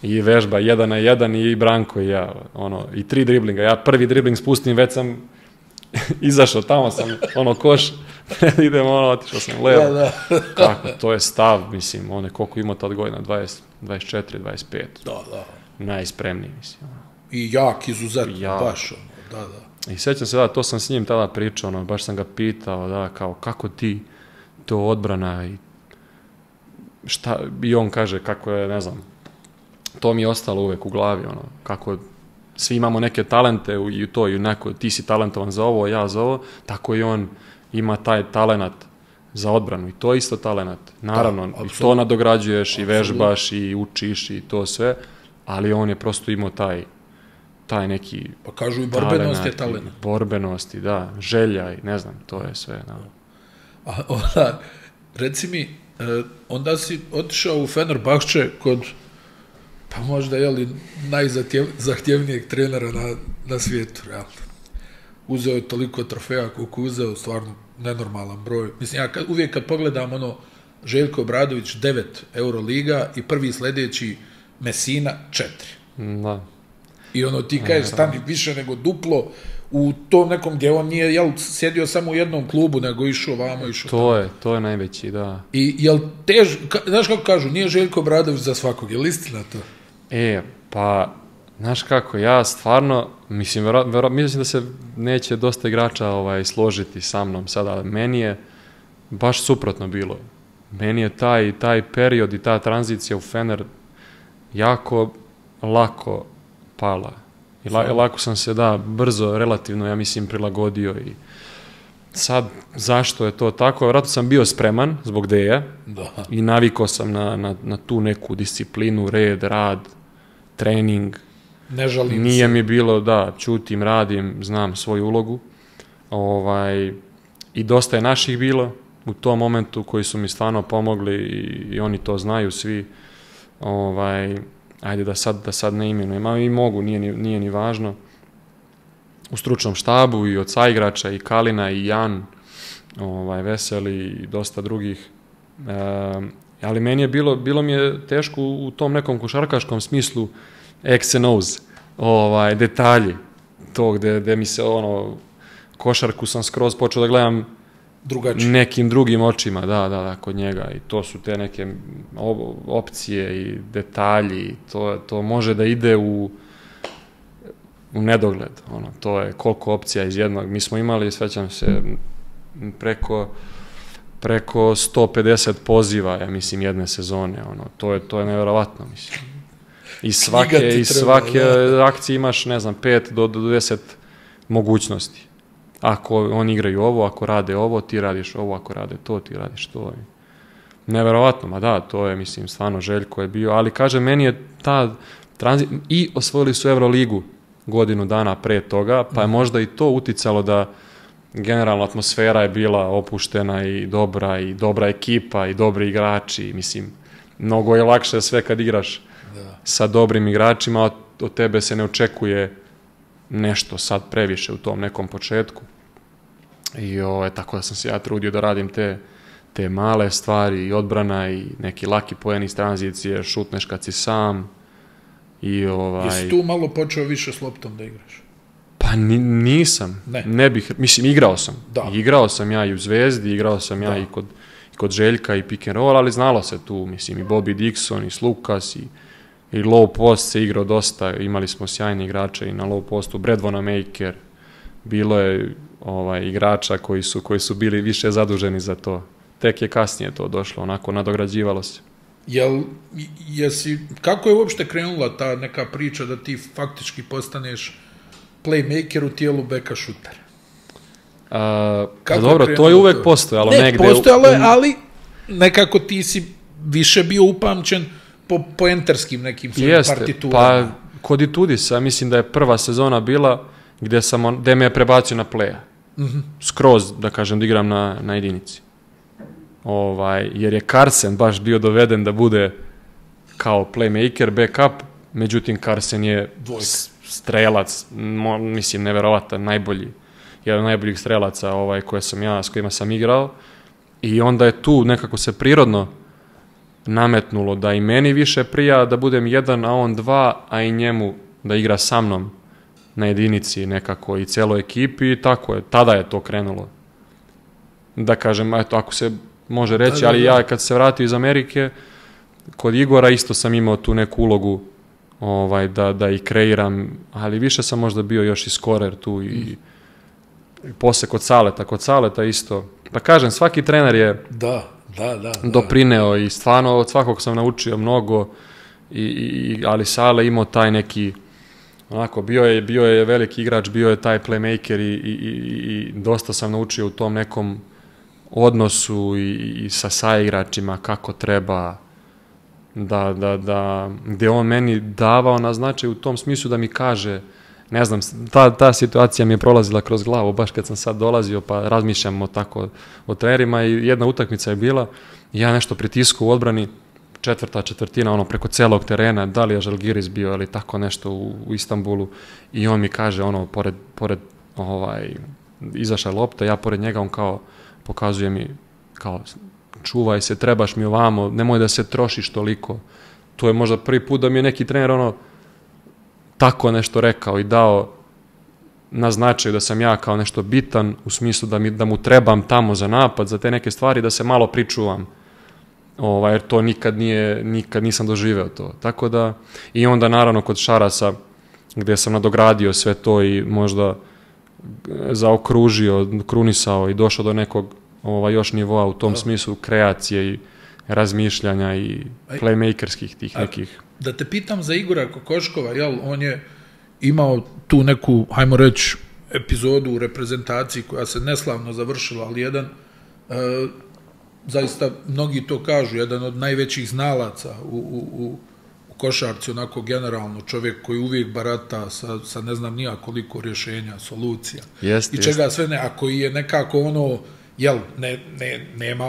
i vežba 1-1 i Branko i ja. I 3 driblinga. Ja prvi dribling spustim, već sam izašao, tamo sam, koš, idem, otišao sam levo. Kako, to je stav, mislim, koliko ima tad godina, 20, 24, 25. Da. Najspremniji, mislim. I jak, izuzetno, baš, da. I sjećam se, to sam s njim tada pričao, baš sam ga pitao, kao, kako ti to odbrana i šta, i on kaže kako je, ne znam, to mi je ostalo uvek u glavi, kako svi imamo neke talente i to, i ti si talentovan za ovo, ja za ovo, tako i on ima taj talenat za odbranu i to je isto talenat. Naravno, i to nadograđuješ i vežbaš i učiš i to sve, ali on je prosto imao taj neki... Pa kažu i borbenost je talent. Borbenost i da, želja i ne znam, to je sve. A reci mi, onda si otišao u Fenerbahče kod, pa možda najzahtjevnijeg trenera na svijetu, realno. Uzeo je toliko trofeja koliko uzeo, stvarno nenormalan broj. Mislim, ja uvijek kad pogledam Željko Obradović 9 Euroliga i prvi sljedeći Messina 4. Da. I ti kažeš stani više nego duplo u tom nekom gdje on nije sjedio samo u jednom klubu, nego išao vamo, išao tamo. To je najveći, da. I jel znaš kako kažu, nije Željko Obradović za svakog, je li istina to? Pa, znaš kako, ja stvarno, mislim da se neće dosta igrača složiti sa mnom sada, meni je baš suprotno bilo. Meni je taj period i ta tranzicija u Fener jako lako pala. I lako sam se, brzo, relativno, ja mislim, prilagodio i sad, zašto je to tako? Vjerojatno sam bio spreman zbog Deja i navikao sam na tu neku disciplinu, red, rad, trening. Ne žalim se. Nije mi bilo, čutim, radim, znam svoju ulogu. I dosta je naših bilo u tom momentu koji su mi stvarno pomogli i oni to znaju svi. Ajde da sad ne imenujem, ali i mogu, nije ni važno. U stručnom štabu i od saigrača i Kalina i Jan, Veseli i dosta drugih. Ali meni je bilo mi je teško u tom nekom košarkaškom smislu X and O's, detalji. To gde mi se košarku sam skroz počeo da gledam nekim drugim očima, da, kod njega. I to su te neke opcije i detalji. To može da ide u nedogled. To je koliko opcija iz jednog. Mi smo imali, svećam se, preko preko 150 poziva, ja mislim, jedne sezone, to je nevjerovatno, mislim. I svake akcije imaš, ne znam, 5 do 10 mogućnosti. Ako oni igraju ovo, ako rade ovo, ti radiš ovo, ako rade to, ti radiš to. Neverovatno, ma da, to je, mislim, stvarno Željko je bio, ali kažem, meni je ta i osvojili su Euroligu godinu dana pre toga, pa je možda i to uticalo da generalno atmosfera je bila opuštena i dobra ekipa i dobri igrači, mislim, mnogo je lakše sve kad igraš sa dobrim igračima, od tebe se ne očekuje nešto sad previše u tom nekom početku. I tako da sam se ja trudio da radim te male stvari i odbrana i neki laki poeni iz tranzicije, šutneš kad si sam. Jesi tu malo počeo više s loptom da igraš? Pa nisam. Ne bih, mislim, igrao sam. Da. Igrao sam ja i u Zvezdi, igrao sam ja i kod Željka i pick and roll, ali znalo se tu, mislim, i Bobby Dixon, i Slukas, i low post se igrao dosta, imali smo sjajni igrače i na low postu, Brad Wanamaker, bilo je igrača koji su bili više zaduženi za to. Tek je kasnije to došlo, onako nadograđivalo se. Kako je uopšte krenula ta neka priča da ti faktički postaneš playmaker u tijelu beka šuter? Dobro, to je uvek postojalo negde. Ne, postojalo je, ali nekako ti si više bio upamćen po poenterskim nekim partiturama. Pa kod Itudisa, mislim da je prva sezona bila gde me je prebacio na playa. Skroz, da kažem, da igram na jedinici. Jer je Carsen baš bio doveden da bude kao playmaker, backup, međutim Carsen je strelac, mislim, neverovatan, jedan od najboljih strelaca s kojima sam igrao, i onda je tu nekako se prirodno nametnulo da i meni više prija da budem 1, a on 2, a i njemu da igra sa mnom na jedinici nekako i cijeloj ekipi, i tako je, tada je to krenulo. Da kažem, eto, ako se može reći, ali ja kad se vratio iz Amerike, kod Igora isto sam imao tu neku ulogu da i kreiram, ali više sam možda bio još i skorer tu i posle kod Saleta isto. Da kažem, svaki trener je doprineo i stvarno od svakog sam naučio mnogo, ali Sale imao taj neki, onako, bio je veliki igrač, bio je taj playmaker i dosta sam naučio u tom nekom odnosu i sa saigračima kako treba, gde on meni davao na značaj u tom smislu da mi kaže, ne znam, ta situacija mi je prolazila kroz glavu, baš kad sam sad dolazio, pa razmišljam o trenerima, i jedna utakmica je bila, ja nešto pritiskao u odbrani, četvrtina, preko celog terena, da li je Žalgiris bio ili tako nešto u Istanbulu, i on mi kaže, pored izašla lopta, ja pored njega, on kao pokazuje mi, kao, čuvaj se, trebaš mi ovamo, nemoj da se trošiš toliko. To je možda prvi put da mi je neki trener tako nešto rekao i dao na značaju da sam ja kao nešto bitan, u smislu da mu trebam tamo za napad, za te neke stvari, da se malo pričuvam. Jer to nikad nisam doživeo to. Tako da, i onda naravno kod Šarasa, gde sam nadogradio sve to i možda zaokružio, krunisao i došao do nekog još nivoa u tom smislu kreacije i razmišljanja i playmakerskih tih nekih. Da te pitam za Igora Kokoškova, on je imao tu neku, hajmo reći, epizodu u reprezentaciji koja se neslavno završila, ali jedan, zaista mnogi to kažu, jedan od najvećih znalaca u košarci, onako generalno, čovjek koji uvijek barata sa ne znam nija koliko rješenja, solucija i čega sve ne, a koji je nekako nema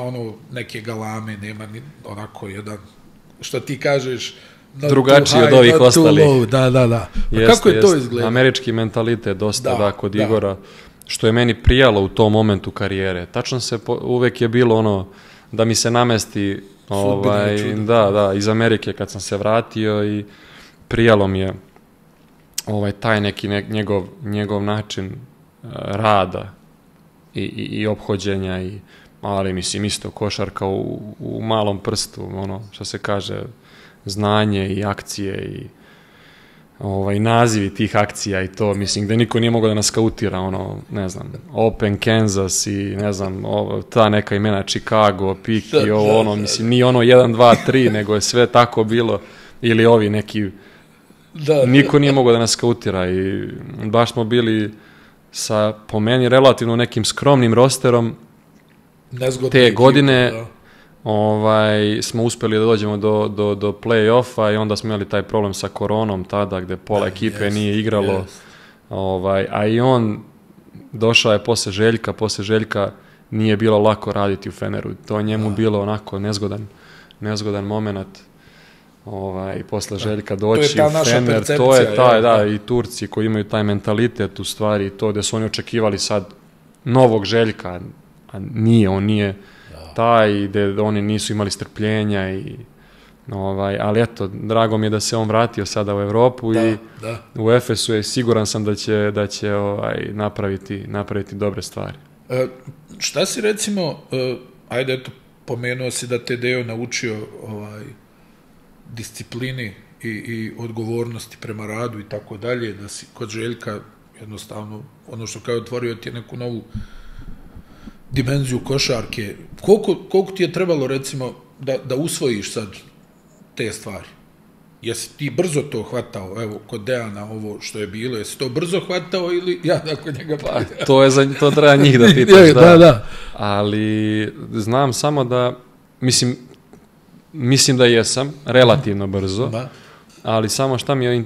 neke galame, nema onako jedan, što ti kažeš, drugačiji od ovih ostalih. Da. Kako je to izgledalo? Američki mentalitet dosta, kod Igora, što je meni prijalo u tom momentu karijere. Tačno se uvek je bilo da mi se namesti iz Amerike kad sam se vratio, i prijalo mi je taj neki njegov način rada i ophođenja, ali mislim isto košarka u malom prstu, što se kaže, znanje i akcije nazivi tih akcija i to, mislim, gde niko nije mogao da nas skautira, ne znam, Open Kansas i, ne znam, ta neka imena Chicago, Pik i mislim, nije 1, 2, 3, nego je sve tako bilo, ili ovi neki, niko nije mogao da nas skautira i baš smo bili sa, po meni, relativno nekim skromnim rosterom te godine, smo uspeli da dođemo do play-offa i onda smo imali taj problem sa koronom tada gde pola ekipe nije igralo, a i on došao je posle Željka nije bilo lako raditi u Feneru, to je njemu bilo onako nezgodan moment, posle Željka doći u Fener, to je taj, i Turci koji imaju taj mentalitet u stvari, to gde su oni očekivali sad novog Željka, a on nije taj, gde oni nisu imali strpljenja ali eto, drago mi je da se on vratio sada u Evropu i u Efesu je siguran sam da će napraviti dobre stvari. Šta si recimo, ajde eto, pomenuo si da te Deo naučio disciplini i odgovornosti prema radu i tako dalje, da si kod Željka jednostavno, ono što kao otvorio ti je neku novu dimenziju košarke. Koliko ti je trebalo, recimo, da usvojiš sad te stvari? Jesi ti brzo to hvatao, evo, kod Dejana ovo što je bilo, jesi to brzo hvatao ili ja nakon njega pa? To treba njih da pitaš, da. Ali znam samo da, mislim da jesam, relativno brzo, ali samo šta mi je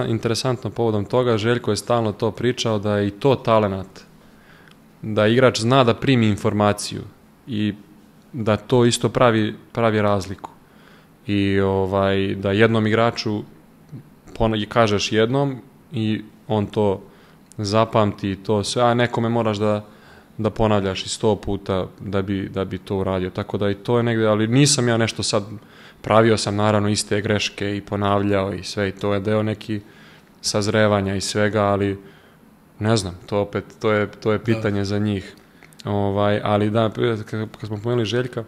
interesantno povodom toga, Željko je stalno to pričao da je i to talenat, da igrač zna da primi informaciju i da to isto pravi razliku. I da jednom igraču kažeš jednom i on to zapamti i to sve, a nekome moraš da ponavljaš i 100 puta da bi to uradio. Tako da i to je negde, ali nisam ja nešto sad, pravio sam naravno iste greške i ponavljao i sve i to je deo neki sazrevanja i svega, ali ne znam, to je pitanje za njih. Ali da, kad smo pomenuli Željka,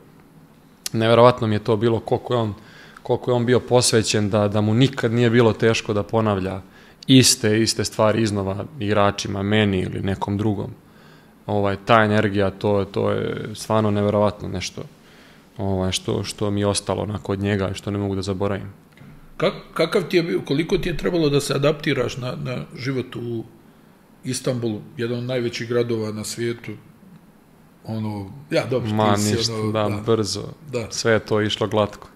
neverovatno mi je to bilo koliko je on bio posvećen da mu nikad nije bilo teško da ponavlja iste stvari iznova igračima, meni ili nekom drugom. Ta energija, to je stvarno neverovatno nešto što mi je ostalo kod njega i što ne mogu da zaboravim. Kakav ti je bio, koliko ti je trebalo da se adaptiraš na život u Istanbulu, jedan od najvećih gradova na svijetu? Brzo. Sve je to išlo glatko.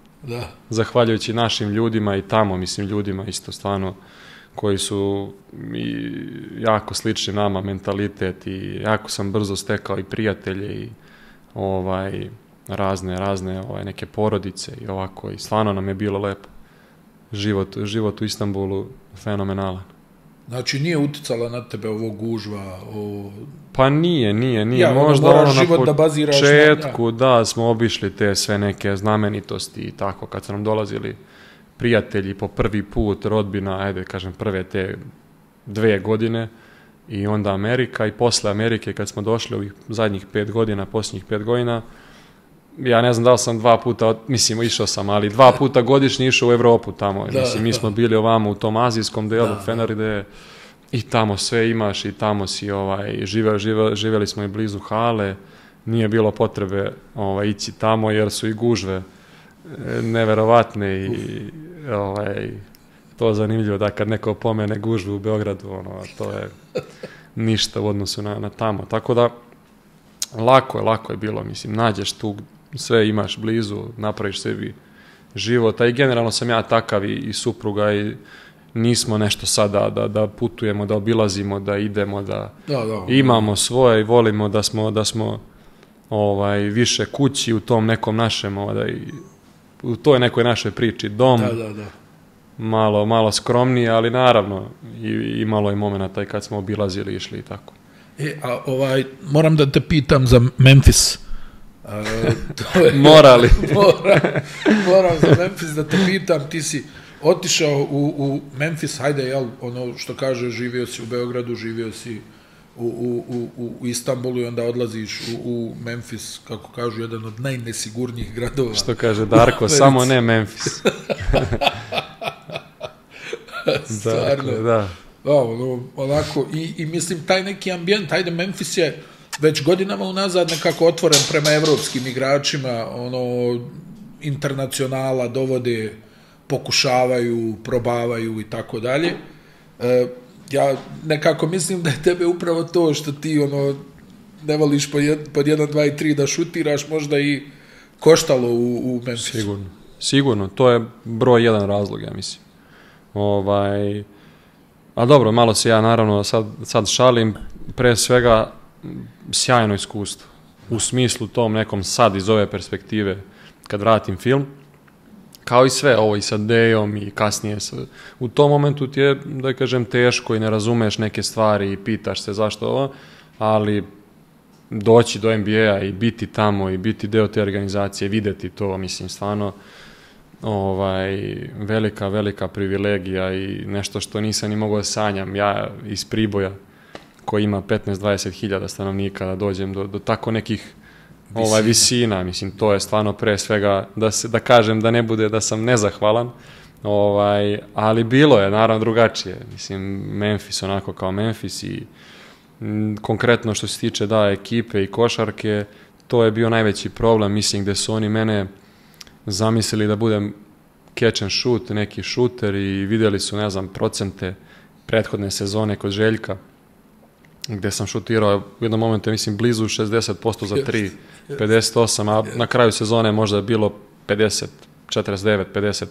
Zahvaljujući našim ljudima i tamo, ljudima isto stvarno, koji su jako slični nama, mentalitet i jako sam brzo stekao i prijatelje i razne neke porodice i ovako i stvarno nam je bilo lepo. Život u Istanbulu fenomenalan. Znači nije uticala na tebe ovo gužva? Pa nije. Možda na početku, da, smo obišli te sve neke znamenitosti i tako, kad su nam dolazili prijatelji po prvi put, rodbina, ajde kažem prve te 2 godine i onda Amerika i posle Amerike kad smo došli ovih zadnjih 5 godina, posljednjih 5 godina, ja ne znam da li sam 2 puta, išao sam, ali 2 puta godišnje išao u Evropu tamo. Mi smo bili ovamo u tom azijskom delu, Feneride, i tamo sve imaš i tamo si živjeli smo i blizu hale, nije bilo potrebe ići tamo jer su i gužve neverovatne i to je zanimljivo da kad neko pomene gužvu u Beogradu, to je ništa u odnosu na tamo. Tako da lako je bilo, nađeš tu, sve imaš blizu, napraviš sebi život, a i generalno sam ja takav i supruga i nismo nešto sada da putujemo, da obilazimo, da idemo, da imamo svoje i volimo da smo više kući u tom nekom našem, u toj nekoj našoj priči, dom, malo skromnije, ali naravno imalo je momenata i kad smo obilazili, išli i tako. Moram da te pitam za Memphis. Morali. Moram za Memphis da te pitam, ti si otišao u Memphis, hajde, ono što kaže, živio si u Beogradu, živio si u Istanbulu i onda odlaziš u Memphis, kako kažu, jedan od najnesigurnijih gradova. Što kaže Darko, samo ne Memphis. Stvarno. Dakle, da. Onako, i mislim, taj neki ambijent, ajde, Memphis je već godinama unazad nekako otvoren prema evropskim igračima, internacionala dovode, pokušavaju, probavaju i tako dalje. Ja nekako mislim da je tebe upravo to što ti ne voliš pod 1, 2 i 3 da šutiraš, možda i koštalo u Memphisu. Sigurno, to je broj 1 razlog, ja mislim. A dobro, malo se ja naravno sad šalim, pre svega sjajno iskustvo. U smislu tom nekom sad iz ove perspektive, kad vratim film, kao i sve, ovo i sa Dejom i kasnije. U tom momentu ti je, da kažem, teško i ne razumeš neke stvari i pitaš se zašto ovo, ali doći do NBA i biti tamo i biti deo te organizacije, videti to, mislim, stvarno velika privilegija i nešto što nisam ni mogao sanjam. Ja iz Priboja, koji ima 15-20 hiljada stanovnika, da dođem do tako nekih visina, mislim, to je stvarno pre svega, da kažem da ne bude da sam nezahvalan, ali bilo je naravno drugačije, mislim, Memphis onako kao Memphis i konkretno što se tiče ekipe i košarke, to je bio najveći problem, mislim, gde su oni mene zamislili da budem catch and shoot, neki šuter i vidjeli su, ne znam, procente prethodne sezone kod Željka, gde sam šutirao u jednom momentu, mislim, blizu 60% za 3, 58, a na kraju sezone možda je bilo 50, 49, 50,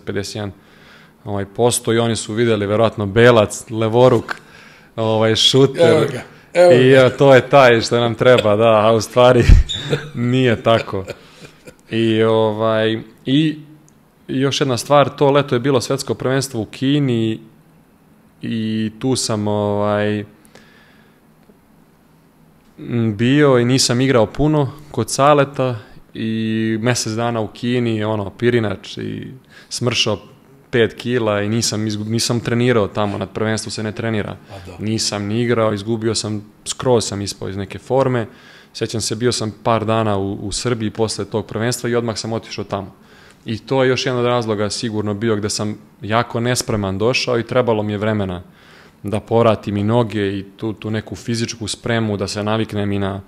51 posto i oni su vidjeli, verovatno, Belac, levoruk, šuter. I to je taj što nam treba, da, a u stvari nije tako. I još jedna stvar, to leto je bilo svetsko prvenstvo u Kini i tu sam bio i nisam igrao puno kod Saleta i mjesec dana u Kini, pirinač i smršao 5 kila i nisam trenirao tamo, na prvenstvu se ne trenira. Nisam ni igrao, izgubio sam, skroz sam ispao iz neke forme. Sjećam se, bio sam par dana u Srbiji posle tog prvenstva i odmah sam otišao tamo. I to je još jedan od razloga sigurno bio gde sam jako nespreman došao i trebalo mi je vremena da povratim i noge i tu neku fizičku spremu, da se naviknem i na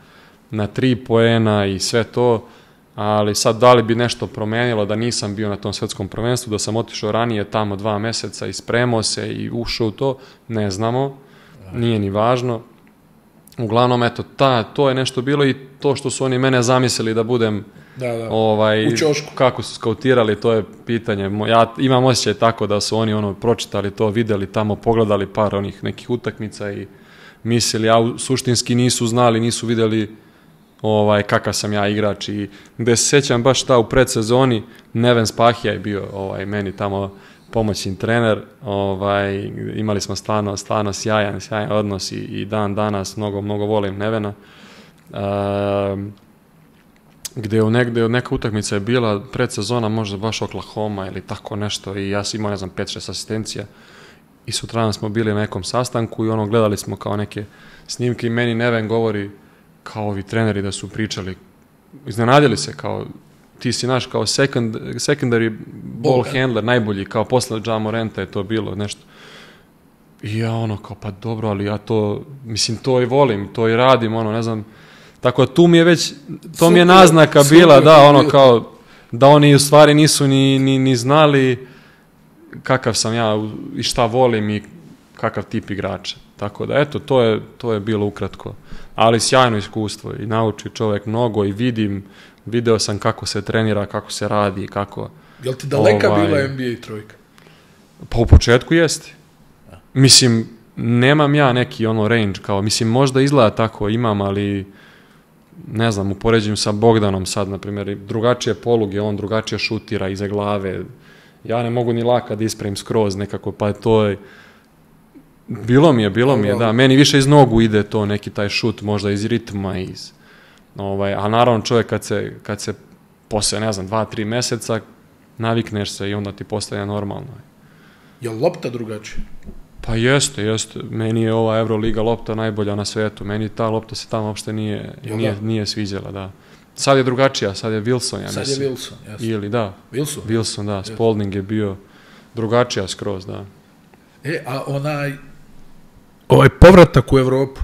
3 poena i sve to, ali sad da li bi nešto promenilo da nisam bio na tom svetskom prvenstvu, da sam otišao ranije tamo 2 meseca i spremao se i ušao u to, ne znamo, nije ni važno. Uglavnom, eto, to je nešto bilo i to što su oni mene zamislili da budem u ćošku. Kako su skautirali, to je pitanje. Ja imam osjećaj tako da su oni pročitali to, videli tamo, pogledali par onih nekih utakmica i mislili, a suštinski nisu znali, nisu videli kakav sam ja igrač. I gde se sjećam baš u predsezoni, Neven Spahija je bio meni tamo pomoćni trener, imali smo stvarno sjajan odnos i dan danas mnogo volim Nevena. Gde neka utakmica je bila predsezona, možda baš Oklahoma ili tako nešto i ja sam imao, 5-6 asistencija i sutradan smo bili na nekom sastanku i gledali smo kao neke snimke i meni Neven govori kao ovi treneri da su pričali, iznenadili se kao ti si naš kao secondary ball handler, najbolji, kao posle Ja Moranta je to bilo nešto. I ja kao pa dobro, ali ja to, mislim, to i volim, to i radim, ne znam. Tako da tu mi je već, to mi je naznaka bila, da, kao, da oni u stvari nisu ni znali kakav sam ja i šta volim i kakav tip igrača. Tako da, eto, to je bilo ukratko. Ali sjajno iskustvo i nauči čovjek mnogo i video sam kako se trenira, kako se radi, kako... Jel ti daleka bila NBA trojka? Pa u početku jeste. Mislim, nemam ja neki range, kao, mislim, možda izgleda tako, imam, ali ne znam, upoređujem sa Bogdanom sad, na primjer, drugačije poluge, on drugačije šutira iza glave, ja ne mogu ni laka da ispravim skroz nekako, pa to je... Bilo mi je, da, meni više iz nogu ide to, neki taj šut, možda iz ritma, a naravno čovjek kad se posle, ne znam, 2-3 meseca navikneš se i onda ti postaje normalno. Je li lopta drugačija? Pa jeste, meni je ova Euroliga lopta najbolja na svetu, meni ta lopta se tamo uopšte nije sviđala, da. Sad je drugačija, sad je Wilson, ja mislim. Sad je Wilson, jasno. Ili, da. Wilson? Wilson, da, Spalding je bio drugačija skroz, da. A ovaj povratak u Evropu,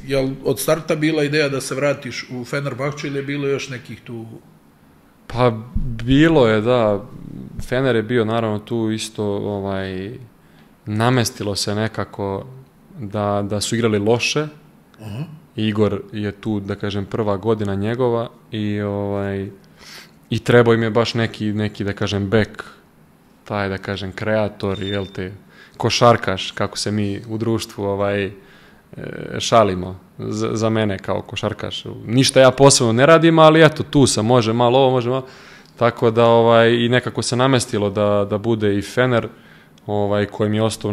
jel od starta bila ideja da se vratiš u Fenerbahču ili je bilo još nekih tu? Pa bilo je, da. Fener je bio naravno tu isto, namestilo se nekako da su igrali loše. Igor je tu, da kažem, prva godina njegova i trebao im je baš neki da kažem, bek, taj, da kažem, kreator, jel te, košarkaš, kako se mi u društvu šalimo za mene kao košarkaš. Ništa ja posebno ne radim, ali eto, tu sam, može malo ovo, može malo. Tako da i nekako se namestilo da bude i Fener, koji mi je ostao u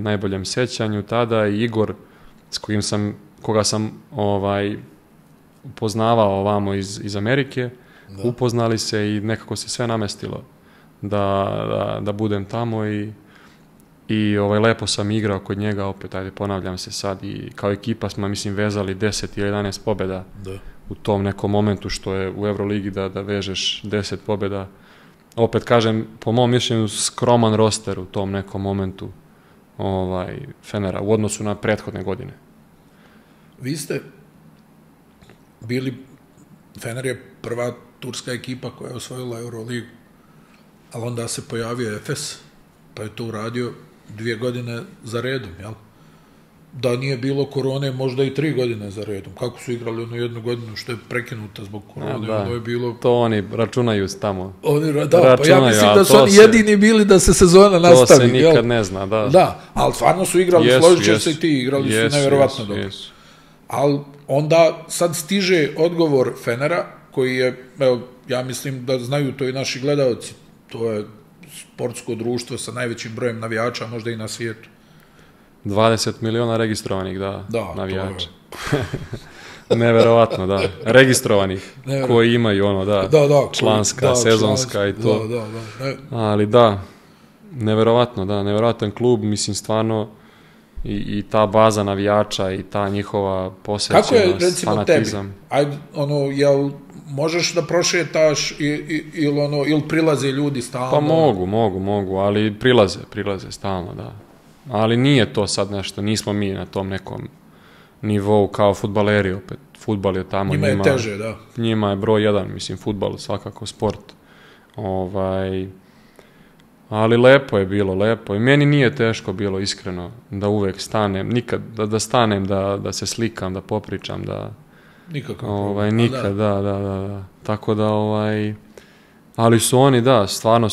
najboljem sećanju tada, i Igor, s koga sam upoznavao ovamo iz Amerike, upoznali se i nekako se sve namestilo da budem tamo i lepo sam igrao kod njega, opet, ponavljam se sad, i kao ekipa smo, mislim, vezali 10 ili 11 pobjeda u tom nekom momentu, što je u Euroligi da vežeš 10 pobjeda. Opet kažem, po mom mišljenju, skroman roster u tom nekom momentu Fenera u odnosu na prethodne godine. Vi ste bili, Fener je prva turska ekipa koja je osvojila Euroligu, ali onda se pojavio Efes, pa je to uradio 2 godine za redom, jel? Da nije bilo korone, možda i 3 godine za redom. Kako su igrali onu 1 godinu što je prekinuta zbog korone, ono je bilo... To oni računaju tamo. Pa ja mislim da su oni jedini bili da se sezona nastavi. To se nikad ne zna, da. Da, ali stvarno su igrali, složit će se i ti, igrali su nevjerovatno dobro. Ali onda sad stiže odgovor Fenera, koji je, ja mislim da znaju to i naši gledalci, to je sportsko društvo sa najvećim brojem navijača, možda i na svijetu. 20 miliona registrovanih, navijača. Neverovatno, da. Registrovanih, koji imaju članska, sezonska i to. Ali neverovatan klub, mislim, stvarno, i ta baza navijača i ta njihova posvećenost, kako je, recimo, fanatizam. Tebi? Jel možeš da prošetaš ili prilaze ljudi stalno? Pa mogu, ali prilaze stalno, da. Ali nije to sad nešto, nismo mi na tom nekom nivou kao fudbaleri, opet. Fudbal je tamo. Njima je teže, da. Njima je broj 1, mislim, fudbal, svakako sport. Ali lepo je bilo, lepo. I meni nije teško bilo, iskreno, da uvek stanem, nikad, da stanem, da se slikam, da popričam, da... Nikako. Nikad, da. Tako da, ali su oni, da, stvarno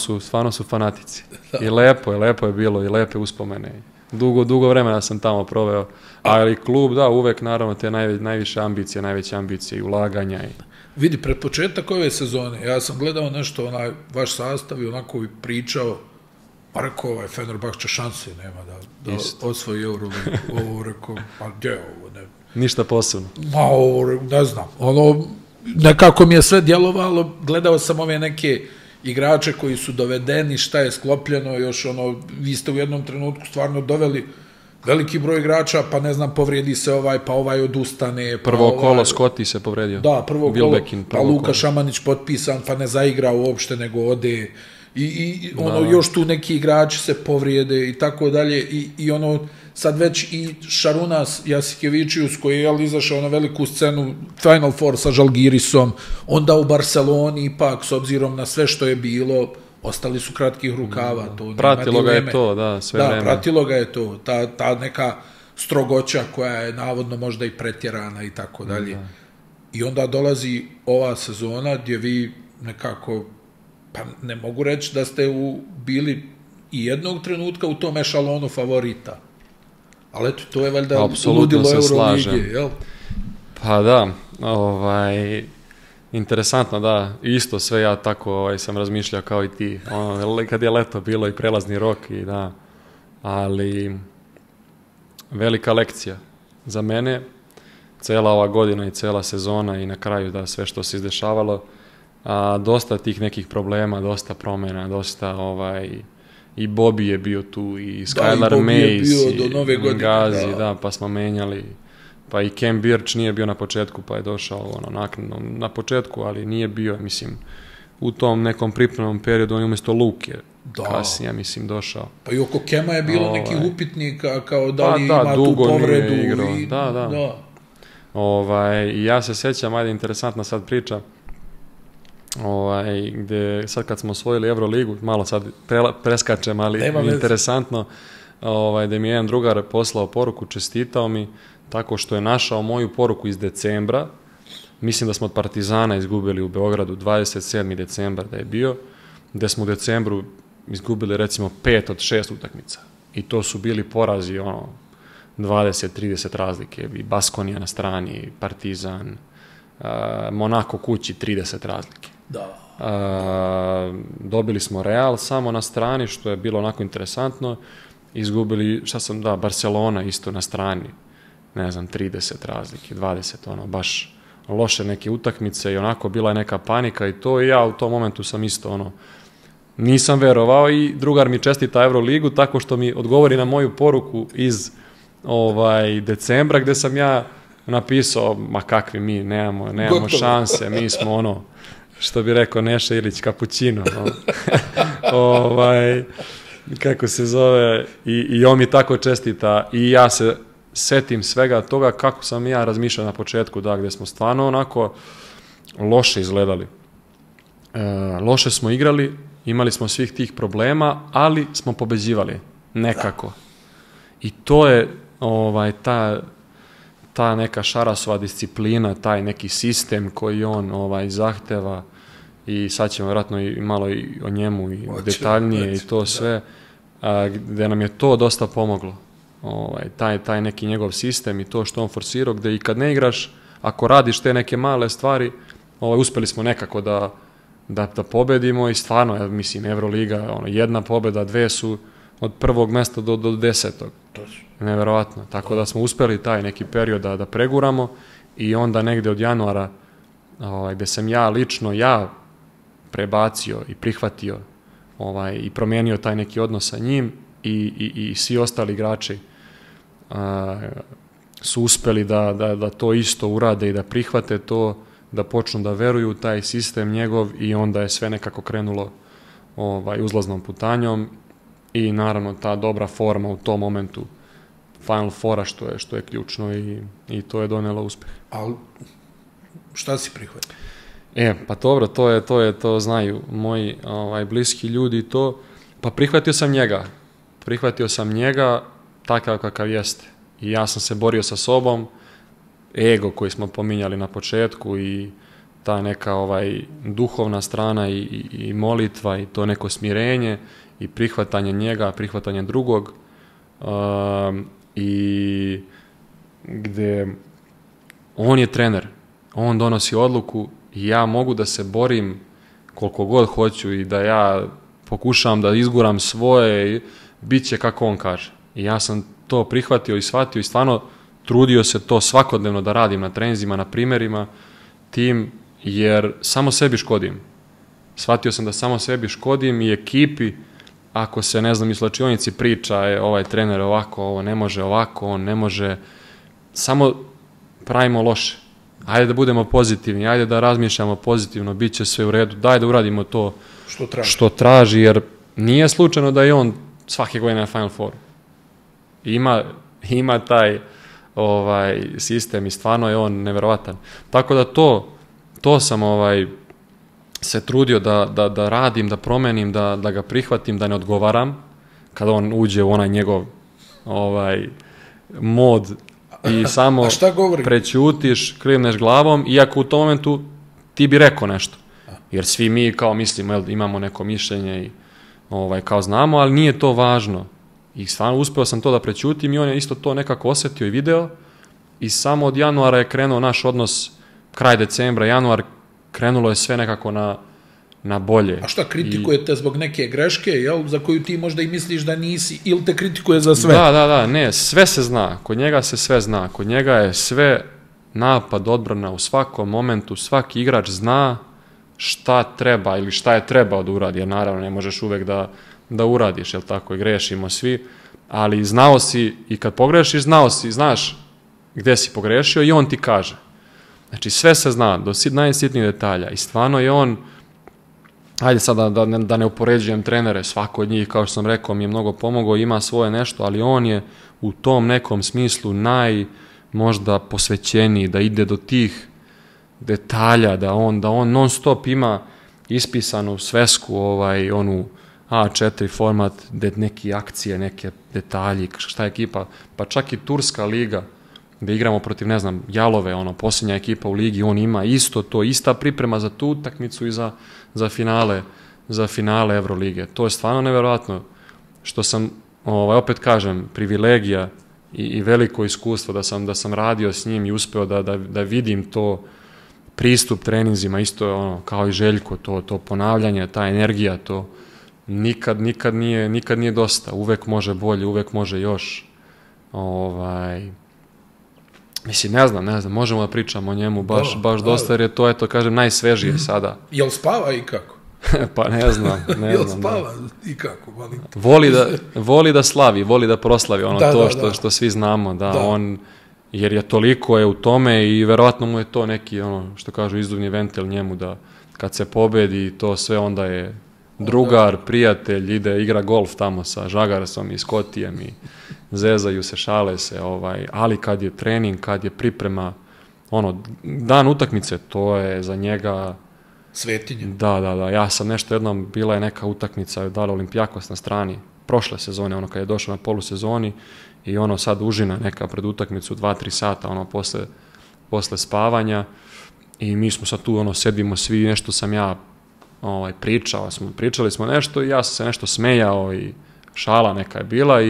su fanatici. I lepo je bilo, i lepe uspomene. Dugo vremena sam tamo proveo, ali klub, da, uvek, naravno, te najveće ambicije i ulaganja. Vidi, pred početak ove sezone, ja sam gledao nešto, vaš sastav i onako i pričao, pa rekao, Fenerbahče šanse nema da osvoji Euroligu. Ovo rekao, pa gdje je ovo, ne? Ništa posebno. Ne znam, nekako mi je sve djelovalo, gledao sam ove neke igrače koji su dovedeni, šta je sklopljeno, još vi ste u jednom trenutku stvarno doveli veliki broj igrača, pa ne znam, povrijedi se pa ovaj odustane. Prvo kolo Scotti se povrijedio. Da, prvo kolo, pa Luka Šamanić potpisan, pa ne zaigra uopšte, nego ode. I još tu neki igrači se povrijede i tako dalje. I sad već i Šarunas Jasikevičius, koji je izašao na veliku scenu Final Four sa Žalgirisom, onda u Barceloni ipak, s obzirom na sve što je bilo, ostali su kratkih rukava. Pratilo ga je to, da, sve vreme. Da, pratilo ga je to, ta neka strogoća koja je navodno možda i pretjerana i tako dalje. I onda dolazi ova sezona gdje vi nekako, pa ne mogu reći da ste bili i jednog trenutka u tom ešalonu favorita. Ali eto, to je valjda ludilo Euroligije, jel? Pa da, interesantno, da, isto sve ja tako sam razmišljao kao i ti, kad je leto bilo i prelazni rok i da, ali velika lekcija za mene, cela ova godina i cela sezona i na kraju da sve što se izdešavalo, dosta tih nekih problema, dosta promjena, dosta i Bobby je bio tu i Skylar Mays i Gazi, da, pa smo menjali. Pa i Kem Birch nije bio na početku, pa je došao naknadno na početku, ali nije bio, mislim, u tom nekom pripremnom periodu, on je umjesto Luke kasnije, mislim, došao. Pa i oko Kema je bilo neki upitnika, kao da li ima tu povredu. I... Da. I ja se sjećam, ajde, interesantna sad priča, gdje sad kad smo osvojili Euroligu, malo sad preskačem, ali interesantno, da mi je jedan drugar poslao poruku, čestitao mi, tako što je našao moju poruku iz decembra. Mislim da smo od Partizana izgubili u Beogradu 27. decembar da je bio, gdje smo u decembru izgubili recimo 5 od 6 utakmica. I to su bili porazi 20-30 razlike. I Baskonija na strani, Partizan, Monako kući 30 razlike. Da. Dobili smo Real samo na strani, što je bilo onako interesantno. Izgubili, Barcelona isto na strani. Ne znam, 30 razlike, 20, baš loše neke utakmice i onako bila je neka panika i to, i ja u tom momentu sam isto nisam verovao i drugar mi čestita Euroligu tako što mi odgovori na moju poruku iz decembra gdje sam ja napisao, ma kakvi mi, nemamo šanse, mi smo što bi rekao Neša Ilić, kapućino. Kako se zove, i on mi tako čestita i ja se setim svega toga kako sam ja razmišljao na početku, gdje smo stvarno onako loše izgledali. Loše smo igrali, imali smo svih tih problema, ali smo pobeđivali nekako. I to je ta neka Šarasova disciplina, taj neki sistem koji on zahteva, i sad ćemo vjerojatno i malo i o njemu i detaljnije i to sve, gdje nam je to dosta pomoglo. Taj neki njegov sistem i to što on forsirao, gdje i kad ne igraš, ako radiš te neke male stvari, uspjeli smo nekako da pobedimo i stvarno, mislim, Euroliga, jedna pobjeda, 2 su od prvog mjesta do 10. Nevjerovatno. Tako da smo uspjeli taj neki period da preguramo i onda negdje od januara, gdje sam ja lično prebacio i prihvatio i promijenio taj neki odnos sa njim i svi ostali igrači su uspjeli da to isto urade i da prihvate to, da počnu da veruju u taj sistem njegov i onda je sve nekako krenulo uzlaznom putanjom i naravno ta dobra forma u tom momentu Final Fora što je ključno i to je donelo uspjeh. Ali šta si prihvatio? Pa dobro, to znaju moji bliski ljudi i to. Pa prihvatio sam njega takav kakav jeste. I ja sam se borio sa sobom, ego koji smo pominjali na početku i ta neka duhovna strana i molitva i to neko smirenje i prihvatanje njega, prihvatanje drugog i gdje on je trener, on donosi odluku i ja mogu da se borim koliko god hoću i da ja pokušavam da izguram svoje i bit će kako on kaže. I ja sam to prihvatio i shvatio i stvarno trudio se to svakodnevno da radim na treninzima, na primjerima tim, jer samo sebi škodim. Shvatio sam da samo sebi škodim i ekipi, ako se, ne znam, u slačionici priča, ovaj trener ovako, ovo ne može ovako, on ne može, samo pravimo loše. Ajde da budemo pozitivni, ajde da razmišljamo pozitivno, bit će sve u redu, daj da uradimo to što traži, jer nije slučajno da je on svake godine na Final Fouru. Ima taj sistem i stvarno je on nevjerovatan. Tako da to sam se trudio da radim, da promenim, da ga prihvatim, da ne odgovaram kada on uđe u onaj njegov mod i samo prećutiš, krivneš glavom, iako u tom momentu ti bi rekao nešto. Jer svi mi kao mislimo, imamo neko mišljenje i kao znamo, ali nije to važno. I stvarno uspeo sam to da prećutim i on je isto to nekako osjetio i video i samo od januara je krenuo naš odnos, kraj decembra, januar, krenulo je sve nekako na bolje. A šta, kritikujete zbog neke greške, za koju ti možda i misliš da nisi, ili te kritikuje za sve? Da, ne, sve se zna, kod njega se sve zna, kod njega je sve napad, odbrana u svakom momentu, svaki igrač zna šta treba ili šta je trebao da uradi, jer naravno ne možeš uvek da uradiš, jel tako, i grešimo svi, ali znao si i kad pogrešiš, znaš gde si pogrešio i on ti kaže. Znači sve se zna, do najsitnijih detalja i stvarno je on ajde sad da ne upoređujem trenere, svako od njih, kao što sam rekao, mi je mnogo pomogao, ima svoje nešto, ali on je u tom nekom smislu možda posvećeniji, da ide do tih detalja, da on non stop ima ispisanu svesku, onu A4 format, neke akcije, neke detalji, šta je ekipa, pa čak i Turska liga, gde igramo protiv, ne znam, Jalove, posljednja ekipa u ligi, on ima isto to, ista priprema za tu utakmicu i za finale Evrolige. To je stvarno nevjerojatno, što sam, opet kažem, privilegija i veliko iskustvo da sam radio s njim i uspeo da vidim to, pristup treninzima, isto je kao i Željko, to ponavljanje, ta energija, to nikad nije dosta, uvek može bolje, uvek može još. Mislim, ne znam, možemo da pričamo o njemu baš dosta, jer je to, eto, kažem, najsvežije sada. Jel spava i kako? Pa ne znam. Jel spava i kako? Voli da slavi, voli da proslavi što svi znamo, on, jer je toliko u tome i verovatno mu je to neki, što kažu, izduvni ventil njemu, da kad se pobedi to sve, onda je drugar, prijatelj, igra golf tamo sa Žagarsom i Skotijem i zezaju se, šale se, ali kad je trening, kad je priprema, dan utakmice, to je za njega svetinje. Da, ja sam nešto jednom, bila je neka utakmica, da li Olimpijakos na strani, prošle sezone, kad je došao na polusezoni i sad užina neka pred utakmicu, 2-3 sata, posle spavanja i mi smo sad tu, sedimo svi, nešto sam ja pričali smo nešto i ja sam se nešto smejao i šala neka je bila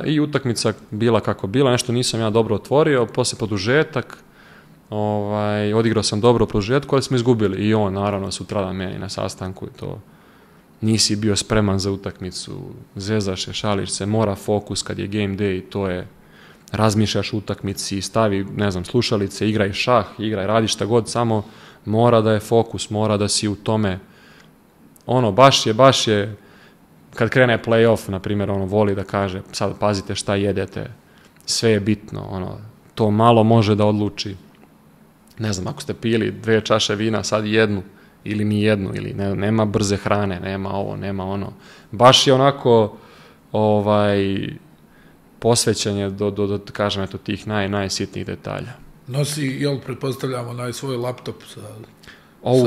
i utakmica bila kako bila, nešto nisam ja dobro otvorio, posle produžetak, odigrao sam dobro u produžetku, ali smo izgubili i on naravno sutradan meni na sastanku i to, nisi bio spreman za utakmicu, zezaš se, šališ se, mora fokus kad je game day, to je, razmišljaš u utakmici, stavi, ne znam, slušalice, igraj šah, radi šta god, samo mora da je fokus, mora da si u tome, baš je, kad krene play-off, na primjer, voli da kaže, sad pazite šta jedete, sve je bitno, to malo može da odluči, ne znam, ako ste pili 2 čaše vina, sad jednu, ili ni jednu, ili nema brze hrane, nema ovo, nema ono, baš je onako, posvećanje do kažem, eto, tih najsitnijih detalja. Nosi, jel, pretpostavljamo, svoj laptop sa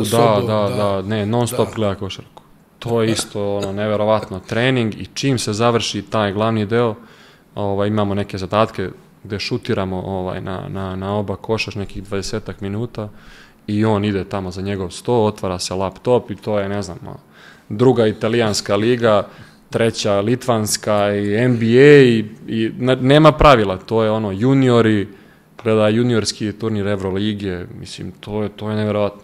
sobom? Da, ne, non stop gleda košarku. To je isto, neverovatno, trening i čim se završi taj glavni deo, imamo neke zadatke gde šutiramo na oba koša nekih 20 minuta i on ide tamo za njegov sto, otvara se laptop i to je, ne znam, druga italijanska liga, treća litvanska i NBA i nema pravila, to je juniori, gleda juniorski turnir Evrolige, mislim, to je nevjerojatno.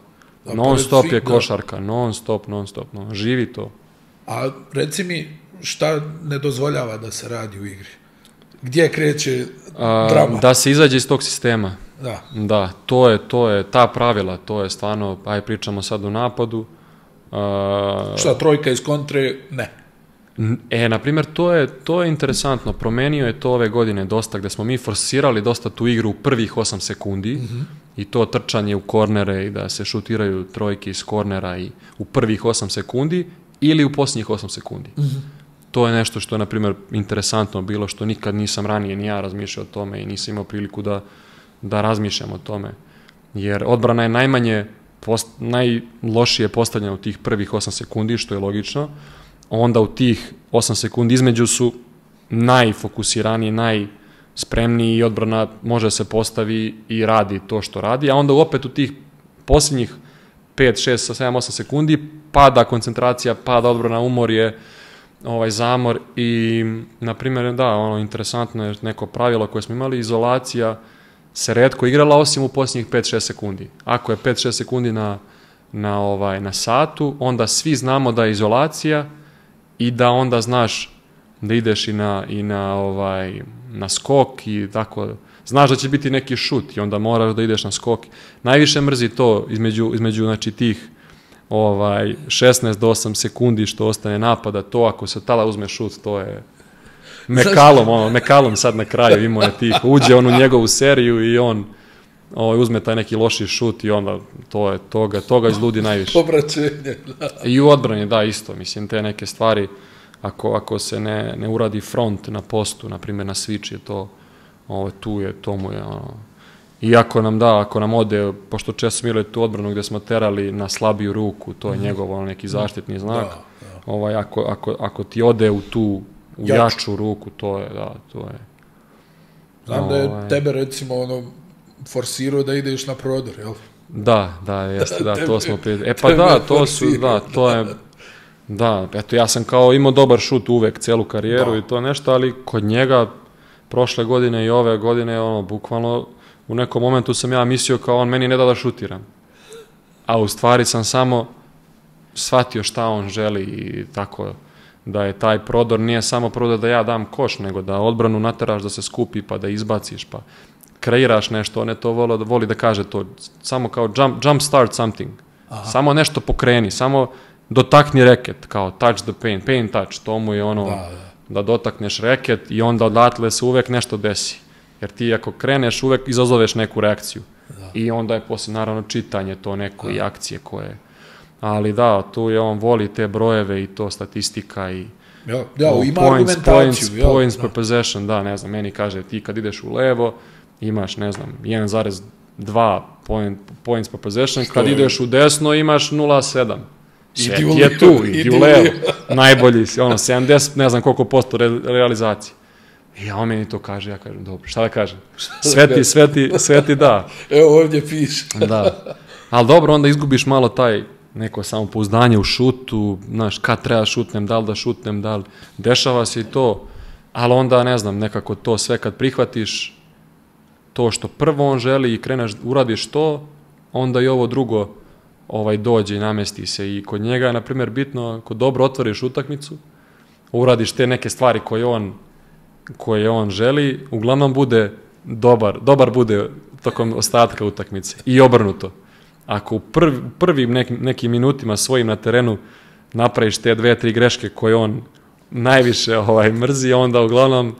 Non stop je košarka, non stop, živi to. A reci mi, šta ne dozvoljava da se radi u igri? Gdje kreće drama? Da se izađe iz tog sistema. Da, to je ta pravila, to je stvarno, pričamo sad o napadu. Šta, trojka iz kontre? Ne. Na primjer, to je interesantno, promenio je to ove godine dosta, gde smo mi forsirali dosta tu igru u prvih 8 sekundi i to trčanje u kornere i da se šutiraju trojke iz kornera i u prvih 8 sekundi ili u posljednjih 8 sekundi. To je nešto što je, na primjer, interesantno bilo, što nikad nisam ranije ni ja razmišljao o tome i nisam imao priliku da razmišljam o tome. Jer odbrana je najlošije postavljena u tih prvih 8 sekundi, što je logično. Onda u tih 8 sekundi između su najfokusiraniji, najspremniji i odbrana može se postavi i radi to što radi, a onda opet u tih posljednjih 5, 6, 7, 8 sekundi pada koncentracija, pada odbrana, umor je zamor i, na primjer, da, interesantno je neko pravilo koje smo imali, izolacija se retko igrala osim u posljednjih 5-6 sekundi. Ako je 5-6 sekundi na satu, onda svi znamo da je izolacija i da onda znaš da ideš na skok i tako, znaš da će biti neki šut i onda moraš da ideš na skok. Najviše mrzi to između znači, tih 16 do 8 sekundi što ostane napada, to ako se tada uzme šut, to je Mekalom sad na kraju imao je tih, uđe on u njegovu seriju i on uzme taj neki loši šut i onda toga izludi najviše. Obraćenje, da. I u odbrani, da, isto. Mislim, te neke stvari, ako se ne uradi front na postu, na primjer na switch je to, to mu je, i ako nam ode, pošto često milo je tu odbranu gde smo terali na slabiju ruku, to je njegov neki zaštitni znak, ako ti ode u tu jaču ruku, to je. Znam da je tebe, recimo, forsirao da ideš na prodor, jel? Da, jeste, da, to smo prije. Pa da, to je, da, eto, ja sam kao imao dobar šut uvek, celu karijeru i to nešto, ali kod njega prošle godine i ove godine, bukvalno, u nekom momentu sam ja mislio kao on meni ne da šutiram. A u stvari sam samo shvatio šta on želi i tako da je taj prodor nije samo prodor da ja dam koš, nego da odbranu nateraš da se skupi pa da izbaciš, pa kreiraš nešto, on je to voli da kaže to, samo kao jump start something, samo nešto pokreni, samo dotakni reket, kao touch the paint touch, to mu je da dotakneš reket i onda odatle se uvek nešto desi. Jer ti ako kreneš, uvek izazoveš neku reakciju. I onda je poslije, naravno, čitanje to neko i akcije koje... Ali da, tu je on voli te brojeve i to statistika i... ima argumentaciju. Points per possession, da, ne znam, meni kaže ti kad ideš u levo, imaš, ne znam, 1,2 points per possession, kad ideš u desno imaš 0,7. Sve ti je tu, idi u levo. Najbolji si, 70, ne znam koliko posto realizacije. I on meni to kaže, ja kažem, dobro, šta da kažem? Sveti da. Evo ovdje piše. Da. Ali dobro, onda izgubiš malo taj neko samopouzdanje u šutu, znaš, kad treba šutnem, da li da šutnem, da li... Dešava se i to, ali onda, ne znam, nekako to sve kad prihvatiš, to što prvo on želi i kreneš, uradiš to, onda i ovo drugo dođe i namesti se. I kod njega je, na primjer, bitno, ako dobro otvoriš utakmicu, uradiš te neke stvari koje on želi, uglavnom bude dobar bude tokom ostatka utakmice. I obrnuto. Ako u prvim nekim minutima svojim na terenu napraviš te 2-3 greške koje on najviše mrzi, onda uglavnom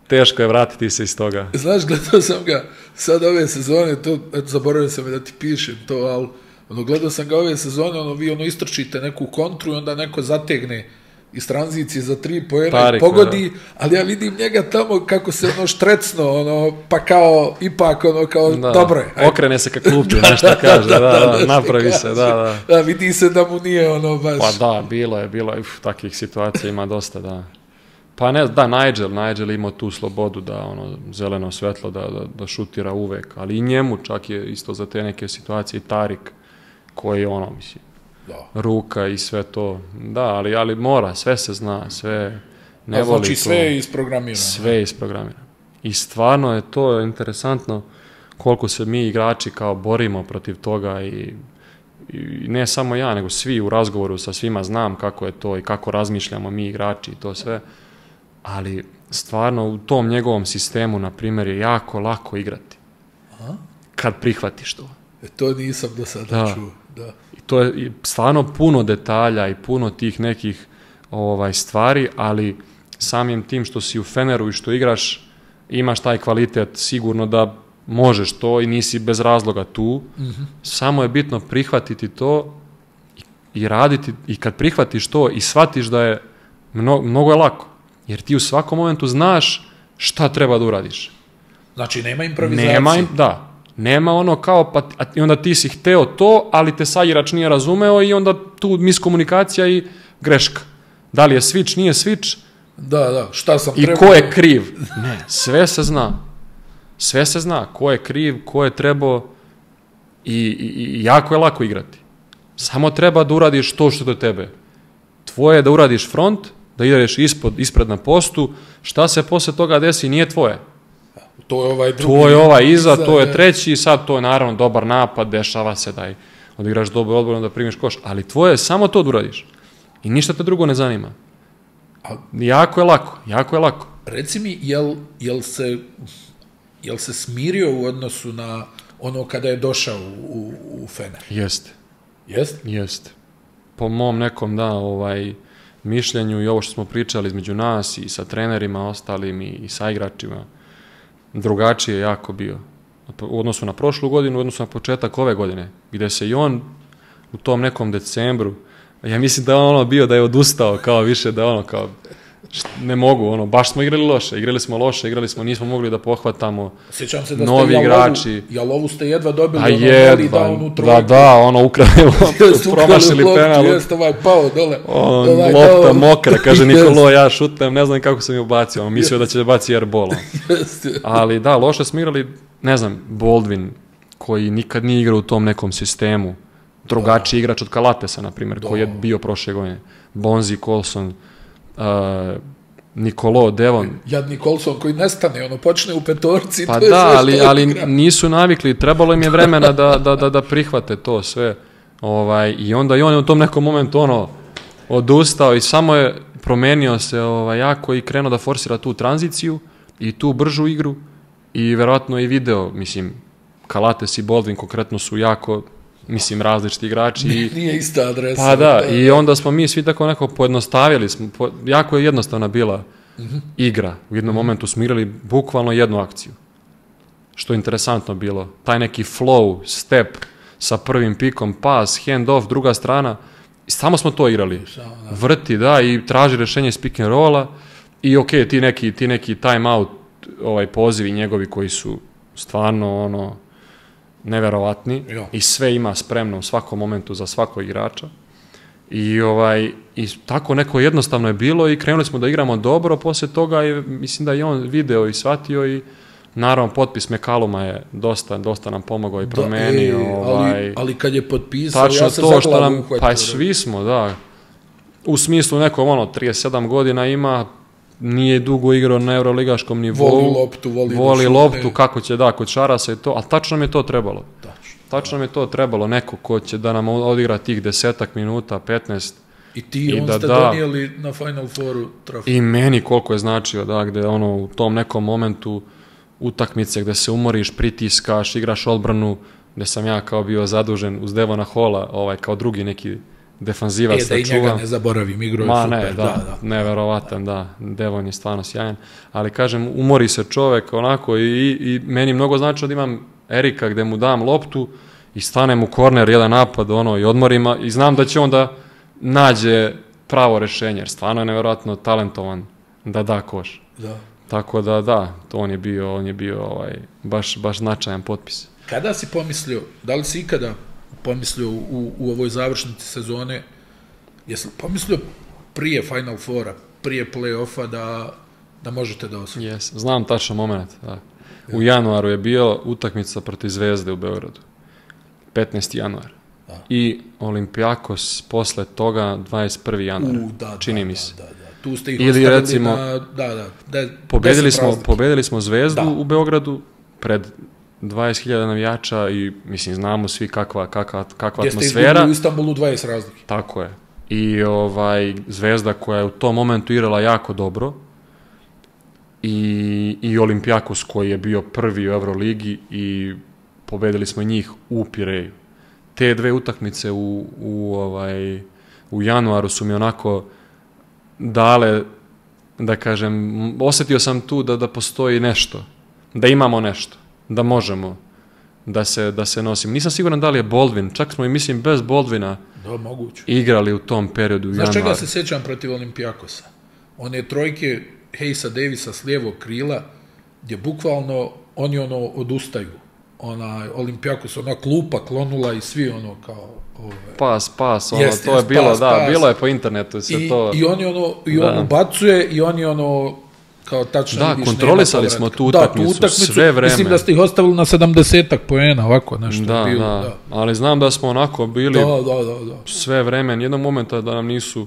teško je vratiti se iz toga. Znaš, gledao sam ga sad ove sezone, zaboravio sam da ti pišem to, ali gledao sam ga ove sezone, vi istrčite neku kontru i onda neko zategne iz tranzicije za 3 poena i pogodi, ali ja vidim njega tamo kako se štrecno, pa kao, ipak, kao, dobro je. Okrene se ka klupi, nešto kaže, napravi se, da. Da, vidi se da mu nije baš... Pa da, bilo je, takvih situacija ima dosta, da. Pa ne, da, Nigel imao tu slobodu da, zeleno svetlo, da šutira uvek, ali i njemu čak je isto za te neke situacije i Tarik, koji mislim, ruka i sve to, da, ali mora, sve se zna, sve ne voli to. Znači sve je isprogramirano. Sve je isprogramirano. I stvarno je to interesantno koliko se mi igrači kao borimo protiv toga i ne samo ja, nego svi u razgovoru sa svima znam kako je to i kako razmišljamo mi igrači i to sve, ali stvarno u tom njegovom sistemu, na primjer, je jako lako igrati. Kad prihvatiš to. To nisam do sada čuo, da. To je stvarno puno detalja i puno tih nekih stvari, ali samim tim što si u Feneru i što igraš, imaš taj kvalitet sigurno da možeš to i nisi bez razloga tu. Samo je bitno prihvatiti to i raditi, i kad prihvatiš to i shvatiš da je mnogo je lako, jer ti u svakom momentu znaš šta treba da uradiš. Znači nema improvizacije. Nema kao, pa i onda ti si hteo to, ali te saigrač nije razumeo i onda tu miskomunikacija i greška. Da li je switch, nije switch? Da, šta sam trebao? I ko je kriv? Ne, sve se zna. Sve se zna, ko je kriv, ko je trebao i jako je lako igrati. Samo treba da uradiš to što do tebe. Tvoje je da uradiš front, da ideš ispred na postu, šta se posle toga desi nije tvoje. To je ovaj drugi. To je ovaj iza, to je treći i sad to je naravno dobar napad, dešava se da odigraš dobro odbranu, da primiš koš, ali tvoje je samo to da uradiš. I ništa te drugo ne zanima. Jako je lako. Reci mi, jel se smirio u odnosu na kada je došao u Fener? Jeste. Jeste? Jeste. Po mom nekom, mišljenju i ovo što smo pričali između nas i sa trenerima ostalim i sa igračima, drugačije je jako bio. u odnosu na prošlu godinu, u odnosu na početak ove godine, gde se i on u tom nekom decembru, ja mislim da je ono bio da je odustao kao više, da ono kao ne mogu, baš smo igrali smo, nismo mogli da pohvatamo. Sjećam se da novi ste igrači. Jalovu ste jedva dobili, ukrali promašili penal. Jeste pao dole. Lopta mokra, kaže Nikolo, ja šutem, ne znam kako sam je ubacio, mislio da će da baci airball. Ali da, loše smo igrali, ne znam, Baldwin, koji nikad nije igrao u tom nekom sistemu, drugačiji igrač od Kalatesa, na primjer, koji je bio prošle godine, Bonzi, Colson, Nikolo, Devon. Jadni Colson koji nestane, počne u petorci. Pa da, ali nisu navikli, trebalo im je vremena da prihvate to sve. I onda i on je u tom nekom momentu odustao i samo je promenio se jako i krenuo da forsira tu tranziciju i tu bržu igru i verovatno i video, mislim, Kalates i Baldwin konkretno su jako, mislim, različiti igrači. Nije ista adresa. Pa da, i onda smo mi svi tako nekako pojednostavili, jako je jednostavna bila igra. U jednom momentu smo igrali bukvalno jednu akciju. Što je interesantno bilo. Taj neki flow, step sa prvim pikom, pas, hand off, druga strana. Samo smo to igrali. Vrti, da, i traži rešenje iz pick and rolla. I okej, ti neki time out, pozivi njegovi koji su stvarno, neverovatni i sve ima spremno u svakom momentu za svakog igrača. I tako neko jednostavno je bilo i krenuli smo da igramo dobro, poslije toga mislim da je on video i shvatio i naravno potpis McCalluma je dosta nam pomogao i promenio. Ali kad je potpisao, ja se za glavu uhvatio. Pa svi smo, da. U smislu nekom 37 godina ima, nije dugo igrao na euroligaškom nivou. Voli loptu, kako će kod Šarasa i to, ali tačno mi je to trebalo. Tačno mi je to trebalo, neko ko će da nam odigra tih 10 minuta, 15. I ti on ste donijeli na Final Fouru trofej. I meni koliko je značio, da, gde u tom nekom momentu utakmice gde se umoriš, pritiskaš, igraš odbranu, gde sam ja kao bio zadužen uz Devona Hola, kao drugi neki defanzivac da čuvam. I njega ne zaboravim, igro je super. Neverovatan, da, Devon je stvarno sjajan, ali kažem, umori se čovek onako i meni mnogo znači da imam Erika gde mu dam loptu i stanem u korner, jedan napad, i odmorima i znam da će onda nađe pravo rešenje, jer stvarno je neverovatno talentovan da da koš. Da. Tako da, to on je bio baš značajan potpis. Kada si pomislio, da li si ikada pomislio u ovoj završnici sezone, jesi pomislio prije Final Foura, prije play-offa da možete da osvojite? Jes, znam tačan moment, da. U januaru je bio utakmica protiv Zvezde u Beogradu. 15. januar. I Olimpijakos posle toga 21. januar. Čini mi se. Tu ste ih ostavili na... Pobedili smo Zvezdu u Beogradu pred 20.000 navijača i mislim znamo svi kakva atmosfera. Gdje ste izgubili u Istanbulu 20 razlike. Tako je. I Zvezda koja je u tom momentu igrala jako dobro i Olimpijakos koji je bio prvi u Euroligi i pobedili smo njih u Pireju. Te dve utakmice u januaru su mi onako dale, da kažem, osjetio sam tu da postoji nešto, da imamo nešto, da možemo da se nosim. Nisam siguran da li je Baldwin, čak smo i mislim bez Baldwina igrali u tom periodu u januaru. Znaš čega se sjećam protiv Olimpijakosa? One trojke Hayesa Davisa s lijevog krila, gdje bukvalno oni odustaju. Olimpijakos, klupa klonula i svi kao... Pas, to je bilo, da, bilo je po internetu sve to. I on ubacuje i oni kao tačno vidiš... Da, kontrolisali smo tu utakmicu sve vreme. Mislim da ste ih ostavili na 70-ak poena, ovako nešto. Da, ali znam da smo onako bili sve vreme, nijednog momenta da nam nisu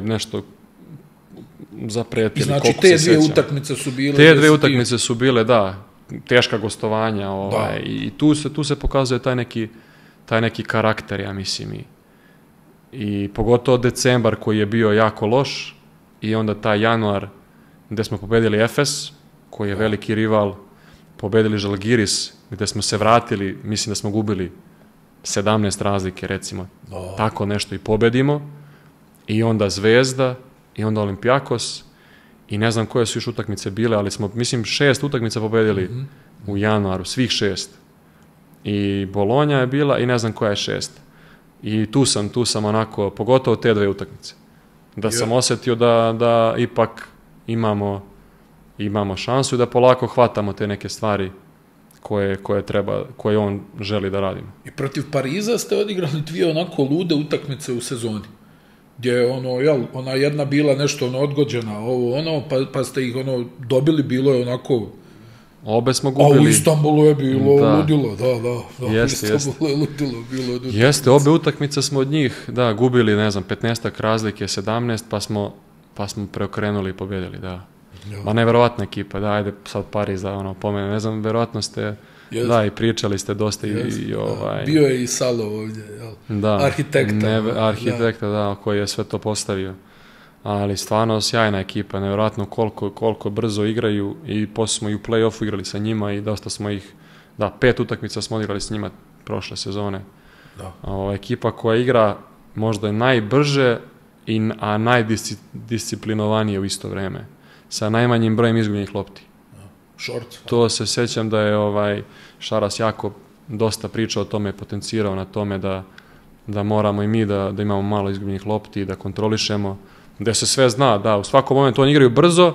nešto zapretili. Znači, te dvije utakmice su bile... Te dvije utakmice su bile, da, teška gostovanja i tu se pokazuje taj neki karakter, ja mislim, i pogotovo decembar koji je bio jako loš i onda taj januar gde smo pobedili Efes, koji je veliki rival, pobedili Žalgiris, gde smo se vratili, mislim da smo gubili 17 razlike, recimo, tako nešto i pobedimo, i onda Zvezda, i onda Olimpijakos, i ne znam koje su još utakmice bile, ali smo, mislim, 6 utakmica pobedili u januaru, svih 6. I Bolonja je bila i ne znam koja je 6. I tu sam onako, pogotovo te 2 utakmice. Da sam osjetio da ipak imamo šansu i da polako hvatamo te neke stvari koje on želi da radimo. I protiv Pariza ste odigrali 2 onako lude utakmice u sezoni. Gdje je ona jedna bila nešto odgođena, pa ste ih dobili, bilo je onako... Obe smo gubili. A u Istanbulu je bilo ludilo, da. Jeste. Je ludilo, bilo od Jeste, obe utakmice smo od njih, gubili, ne znam, 15-ak razlike, 17, pa smo preokrenuli i pobjedili, da. Ma neverovatna ekipa, ajde sad Pariz da pomenu, ne znam, verovatno ste, i pričali ste dosta i Bio je i Salo ovdje, jel? Da, arhitekta, koji je sve to postavio. Ali stvarno sjajna ekipa, nevjerojatno koliko brzo igraju i poslije smo i u play-offu igrali sa njima i dosta smo ih, 5 utakmica smo odigrali s njima prošle sezone. Ekipa koja igra možda je najbrže, a najdisciplinovanije u isto vrijeme, sa najmanjim brojem izgubljenih lopti. To se sjećam da je Šaras jako dosta pričao o tome, potencirao na tome da moramo i mi da imamo malo izgubljenih lopti, da kontrolišemo, da se sve zna, u svakom momentu oni igraju brzo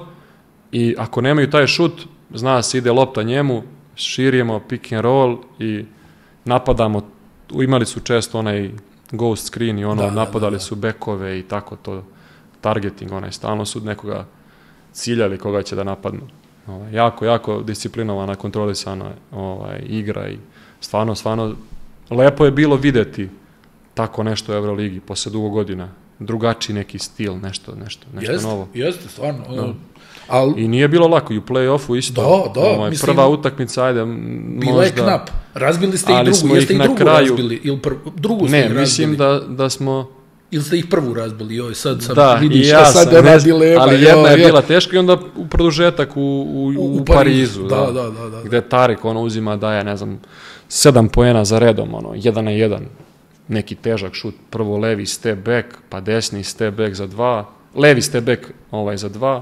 i ako nemaju taj šut, zna se ide lopta njemu, širimo pick and roll i napadamo, imali su često onaj ghost screen i napadali su bekove i tako to, targeting, stalno su nekoga ciljali koga će da napadnu. Jako disciplinovana, kontrolisana igra i stvarno lepo je bilo videti tako nešto u Euroligi posle dugo godina. Drugačiji neki stil, nešto novo. Jeste, stvarno. I nije bilo lako, i u play-offu isto. Prva utakmica, ajde, bila je knap. Razbili ste i drugu, jeste i drugu razbili? Drugu ste ih razbili? Ne, mislim da smo... Ili ste ih prvu razbili? Sad vidiš šta sad nema dilema. Ali jedna je bila teška i onda u produžetak u Parizu. Gde Tarik uzima, daje, ne znam, 7 poena za redom, 1 na 1. Neki težak šut, prvo levi step back, pa desni step back za 2, levi step back za 2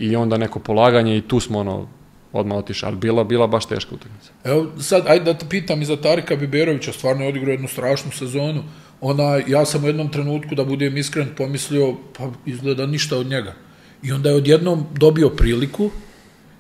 i onda neko polaganje i tu smo odmah otišli, ali bila baš teška utakmica. Evo sad, ajde da te pitam i za Tarika Biberovića, stvarno je odigrao jednu strašnu sezonu. Ja sam u jednom trenutku, da budem iskren, pomislio, pa izgleda ništa od njega. I onda je odjednom dobio priliku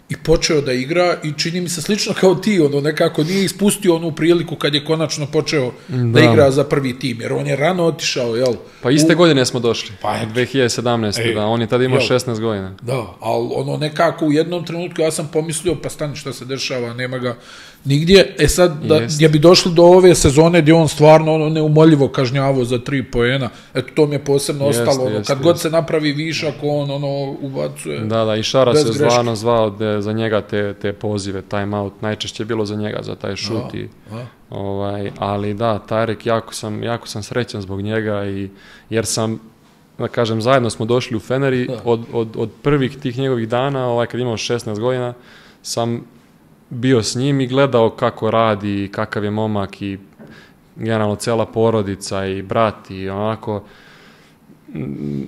i počeo da igra i čini mi se slično kao ti, nekako nije ispustio onu priliku kad je konačno počeo da igra za prvi tim, jer on je rano otišao, jel? Pa iste godine smo došli, 2017. On je tada imao 16 godina. Da, ali nekako u jednom trenutku ja sam pomislio, pa stani šta se dešava, nema ga nigdje. Sad, gdje bi došli do ove sezone gdje on stvarno neumoljivo kažnjavao za 3 poena, eto to mi je posebno ostalo, kad god se napravi višak, on ubacuje. Da, i Šaras se stvarno zvao za njega te pozive, time out, najčešće je bilo za njega, za taj šut. Ali da, Tarik, jako sam srećan zbog njega, jer sam, da kažem, zajedno smo došli u Fener i od prvih tih njegovih dana, kad imao 16 godina, sam bio s njim i gledao kako radi, kakav je momak i generalno cela porodica i brat i onako.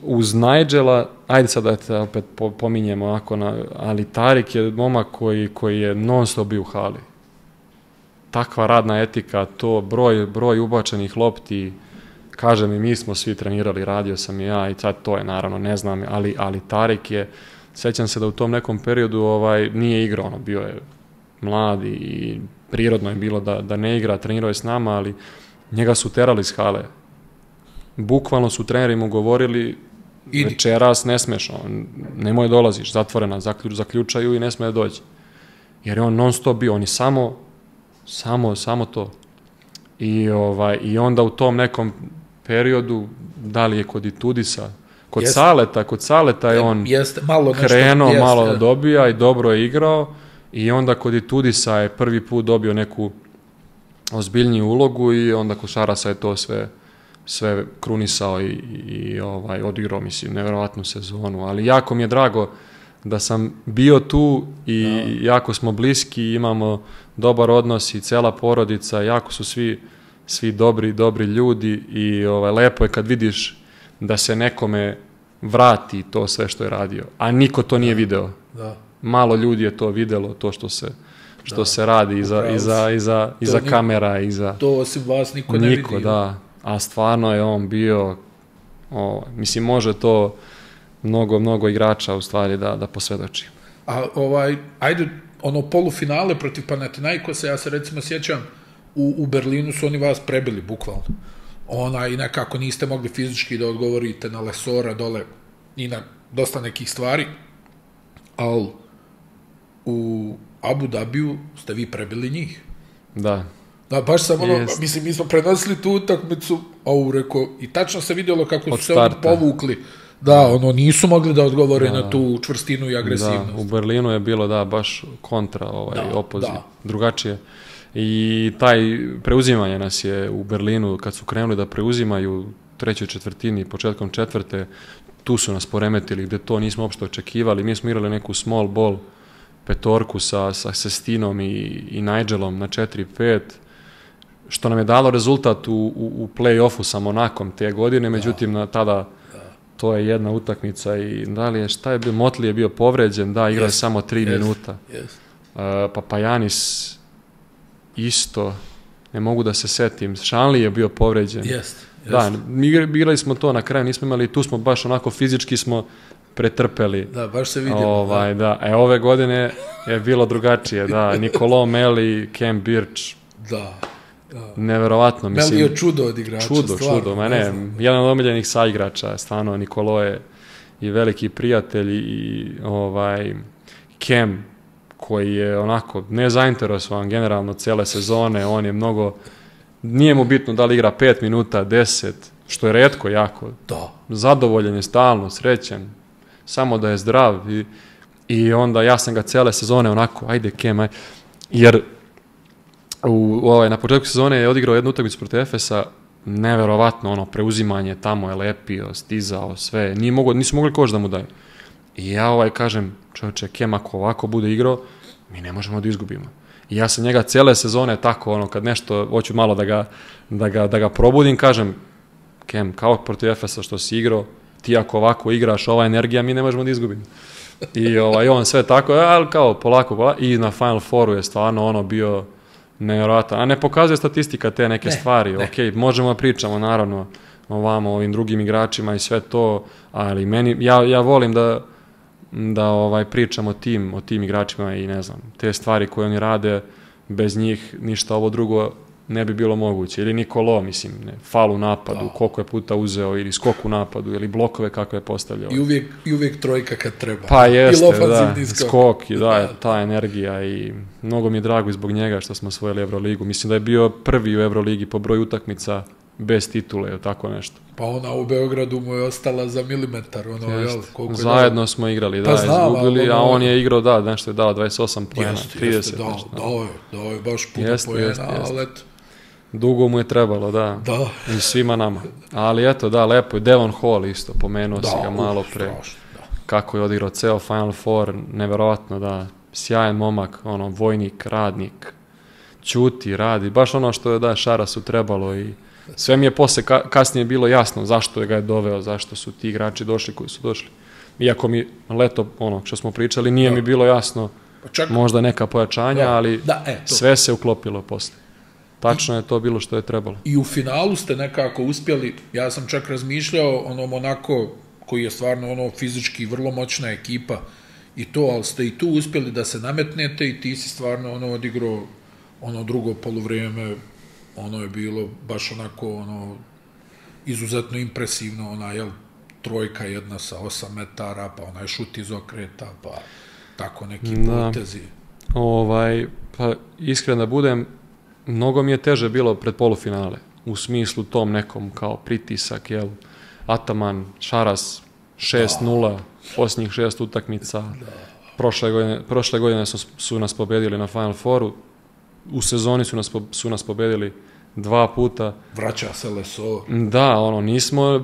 Uz Nigela, ajde sad da te opet pominjemo, ali Tarik je momak koji je non stop bio u hali. Takva radna etika, to broj ubačenih lopti, kažem i mi smo svi trenirali, radio sam i ja i sad to je naravno, ne znam, ali Tarik je, sjećam se da u tom nekom periodu nije igrao, bio je mlad i prirodno je bilo da ne igra, trenirao je s nama, ali njega su terali iz hale. Bukvalno su treneri mu govorili, večeras ne smeš, nemoj dolaziš, zatvorena, zaključaju i ne smije doći. Jer je on non stop bio, on je samo to. I onda u tom nekom periodu, da li je kod Itudisa, kod Saleta je on krenuo, malo dobija i dobro je igrao i onda kod Itudisa je prvi put dobio neku ozbiljniju ulogu i onda kod Šarasa je to sve krunisao i odigrao, mislim, nevjerovatnu sezonu, ali jako mi je drago da sam bio tu i jako smo bliski, imamo dobar odnos i cela porodica, jako su svi dobri ljudi i lepo je kad vidiš da se nekome vrati to sve što je radio. A niko to nije video. Da. Malo ljudi je to videlo, to što se radi iza kamera, iza... To osim vas niko ne vidi. Niko, da. A stvarno je on bio... mislim, može to mnogo igrača u stvari da posvjedoči. A ajde, polufinale protiv Panathinaikosa, ja se recimo sjećam, u Berlinu su oni vas prebili, bukvalno. I nekako niste mogli fizički da odgovorite na Lesora dole i na dosta nekih stvari, ali u Abu Dhabiju ste vi prebili njih. Da. Da, baš sam mislim, mi smo prenosili tu utakmicu, rekao, i tačno se vidjelo kako su se oni povukli. Da, nisu mogli da odgovore na tu čvrstinu i agresivnost. Da, u Berlinu je bilo, baš kontra opoziv, drugačije. I taj preuzimanje nas je u Berlinu, kad su krenuli da preuzimaju trećoj četvrtini, početkom četvrte, tu su nas poremetili, gde to nismo uopšte očekivali. Mi smo igrali neku small ball petorku sa Sestinom i Nigelom na 4-5, što nam je dalo rezultat u play-offu sa Monakom te godine, međutim tada to je jedna utakmica i šta je bio, Motley je bio povređen, igrao je samo 3 minuta. Papajanis isto, ne mogu da se setim, Šanli je bio povređen. Da, mi igrali smo to na kraju, nismo imali, tu smo baš onako fizički smo pretrpeli. Da, baš se vidimo. Ove godine je bilo drugačije, Nicolo Melli, Cam Birch. Da. Neverovatno, mislim. Melli je čudo od igrača, Čudo, jedan od omiljenih saigrača, stvarno, Nicolo je i veliki prijatelj i Cam, koji je onako nezainteresovan generalno cijele sezone, on je mnogo, nije mu bitno da li igra 5 minuta, 10, što je retko jako. Da. Zadovoljen je stalno, srećen, samo da je zdrav i onda ja sam ga cijele sezone onako, ajde Cam, jer na početku sezone je odigrao jednu utakmicu protiv Efesa, neverovatno preuzimanje, tamo je lepio, stizao, sve, nisu mogli koš da mu daju. I ja kažem, čovječe, Cam ako ovako bude igrao, mi ne možemo da izgubimo. I ja sam njega cijele sezone tako, kad nešto, hoću malo da ga probudim, kažem, Cam, kao protiv Efesa što si igrao, ti ako ovako igraš, ova energija, mi ne možemo da izgubimo. I on sve tako, ali kao polako, i na Final Fouru je stvarno bio nevjerojatan. A ne pokazuje statistika te neke stvari, ok, možemo da pričamo, naravno, o ovim drugim igračima i sve to, ali ja volim da pričam o tim igračima i ne znam, te stvari koje oni rade, bez njih ništa ovo drugo ne bi bilo moguće. Ili Nicolo, mislim, fal u napadu, koliko je puta uzeo, ili skok u napadu, ili blokove kako je postavljao. I uvijek trojka kad treba. Pa jeste, skok i ta energija i mnogo mi je drago zbog njega što smo osvojili Euroligu. Mislim da je bio prvi u Euroligi po broju utakmica bez titule ili tako nešto. Pa ona u Beogradu mu je ostala za milimetar. Zajedno smo igrali, izgubili, a on je igrao, nešto je dao 28 pojena, 30. Dao je baš puno pojena, ali eto. Dugo mu je trebalo, da. I svima nama. Ali eto, lepo je. Devon Hall isto, pomenuo si ga malo pre. Kako je odigrao ceo Final Four, neverovatno, sjajan momak, vojnik, radnik, ćuti, radi, baš ono što je Šarasu trebalo i sve mi je posle kasnije bilo jasno zašto je ga je doveo, zašto su ti igrači došli koji su došli. Iako mi leto, što smo pričali, nije mi bilo jasno, možda neka pojačanja, ali sve se uklopilo posle. Tačno je to bilo što je trebalo. I u finalu ste nekako uspjeli, ja sam čak razmišljao, Monako, koji je stvarno fizički vrlo moćna ekipa i to, ali ste i tu uspjeli da se nametnete i ti si stvarno odigrao drugo poluvrijeme, je bilo baš onako izuzetno impresivno, trojka jedna sa 8 metara, pa onaj šut iz okreta, pa tako neki potezi. Pa iskreno da budem, mnogo mi je teže bilo pred polufinale, u smislu tom nekom kao pritisak, Ataman, Šaras, 6-0, posljednjih 6 utakmica, prošle godine su nas pobedili na Final Fouru, u sezoni su nas pobedili 2 puta. Vraća se Leso. Da,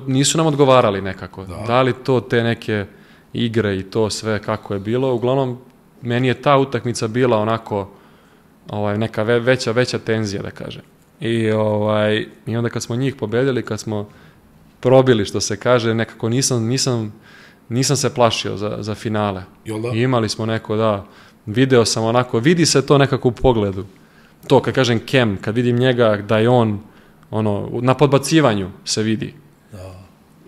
nisu nam odgovarali nekako. Da li to te neke igre i to sve kako je bilo. Uglavnom, meni je ta utakmica bila onako neka veća tenzija, da kažem. I onda kad smo njih pobedili, kad smo probili, što se kaže, nekako nisam se plašio za finale. Jel da? I imali smo video sam onako, vidi se to nekako u pogledu. To, kad kažem Kem, kad vidim njega, da je on, na podbacivanju se vidi. Da.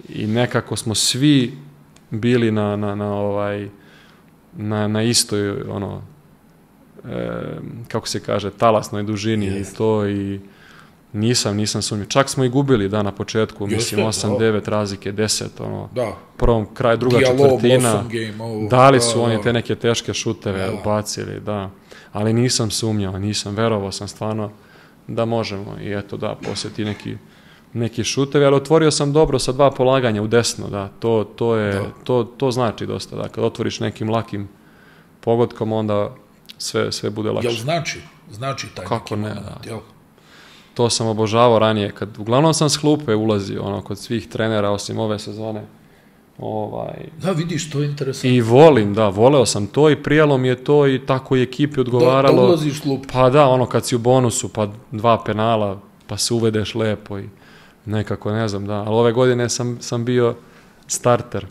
I nekako smo svi bili na istoj, kako se kaže, talasnoj dužini i to, i nisam sumnio. Čak smo i gubili, na početku, mislim, 8-9 razlike, 10, prvom kraj, druga četvrtina, dali su oni te neke teške šuteve, ubacili, ali nisam sumnjao, verovao sam stvarno da možemo, i eto poslije ti neki šutevi, ali otvorio sam dobro sa 2 polaganja u desno, to znači dosta, da, kad otvoriš nekim lakim pogodkom, onda sve bude lakše. Jel znači taj neki moment, jel? To sam obožavao ranije, uglavnom sam s klupe ulazio, kod svih trenera, osim ove sezone. Da, vidiš, to je interesantno. I voleo sam to i prijalo mi je to i tako i ekipi odgovaralo. Da ulaziš s klupe. Pa da, kad si u bonusu, pa 2 penala, pa se uvedeš lepo i nekako, ne znam, ali ove godine sam bio starter.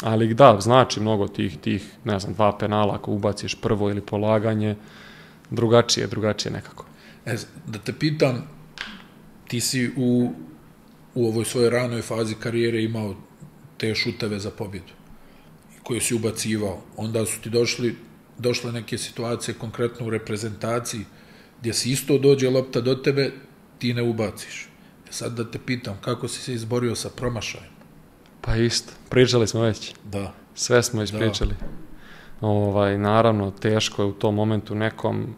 Ali znači mnogo tih, ne znam, 2 penala, ako ubaciš prvo ili polaganje, drugačije nekako. Da te pitam, ti si u ovoj svojoj ranoj fazi karijere imao te šuteve za pobjedu koje si ubacivao. Onda su ti došle neke situacije, konkretno u reprezentaciji, gdje si isto dođe lopta do tebe, ti ne ubaciš. Sad da te pitam, kako si se izborio sa promašajem? Pa isto, pričali smo već. Da. Sve smo ispričali. Naravno, teško je u tom momentu nekom,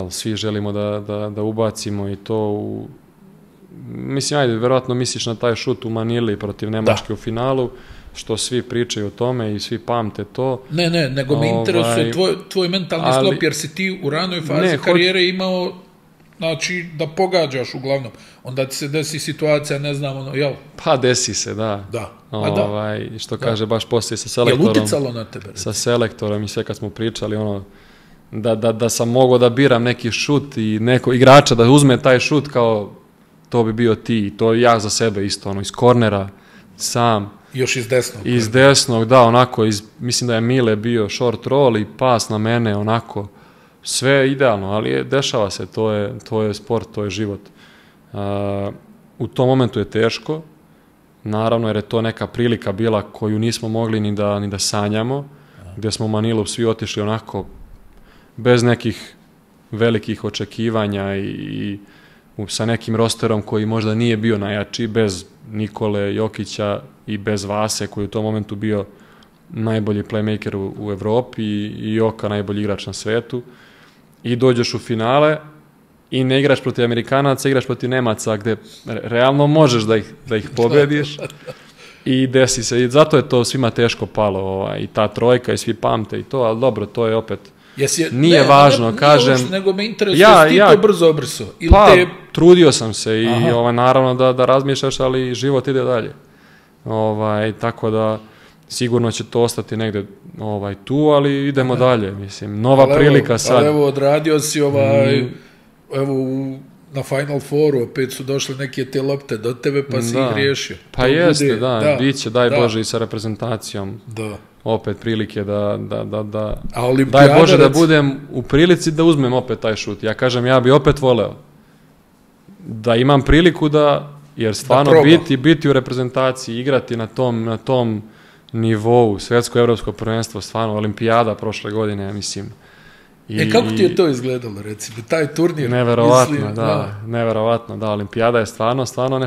svi želimo da ubacimo i to mislim, verovatno misliš na taj šut u Manili protiv Nemačke u finalu, što svi pričaju o tome i svi pamte to. Ne, nego me interesuje tvoj mentalni sklop, jer si ti u ranoj fazi karijere imao, znači, da pogađaš uglavnom. Onda ti se desi situacija, ne znam, jel? Pa desi se, da. Što kaže, baš poslije sa selektorom. Jel uticalo na tebe? Sa selektorom i sve kad smo pričali, da sam mogao da biram neki šut i neko igrača da uzme taj šut, kao to bi bio ti, to ja za sebe isto, iz kornera, sam. Još iz desnog. Iz desnog, da, onako, mislim da je Mile bio short roll i pas na mene, onako, sve idealno, ali dešava se, to je sport, to je život. U tom momentu je teško, naravno, jer je to neka prilika bila koju nismo mogli ni da sanjamo, gdje smo u Manilu svi otišli onako bez nekih velikih očekivanja i sa nekim rosterom koji možda nije bio najjači, bez Nikole Jokića i bez Vase, koji je u tom momentu bio najbolji playmaker u Evropi i Joka najbolji igrač na svetu. I dođeš u finale i ne igraš protiv Amerikanaca, igraš protiv Nemaca, gde realno možeš da ih pobediš. I desi se, i zato je to svima teško palo, i ta trojka i svi pamte i to, ali dobro, to je opet nije važno, kažem. Nego me interesuje, ti to brzo obrisao. Pa, trudio sam se i naravno da razmišljaš, ali život ide dalje. Tako da sigurno će to ostati negde tu, ali idemo dalje, mislim, nova prilika sad. Ali evo, odradio si na Final Fouru, opet su došle neke te lopte do tebe, pa si ih riješio. Pa jeste, da, bit će, daj Bože, i sa reprezentacijom. Da. Opet prilike da daj Bože da budem u prilici da uzmem opet taj šut. Ja kažem, ja bi opet voleo da imam priliku jer stvarno biti u reprezentaciji, igrati na tom nivou, svetsko evropsko prvenstvo, stvarno, olimpijada prošle godine, ja mislim. Kako ti je to izgledalo, recimo, taj turnir? Neverovatno, da, olimpijada je stvarno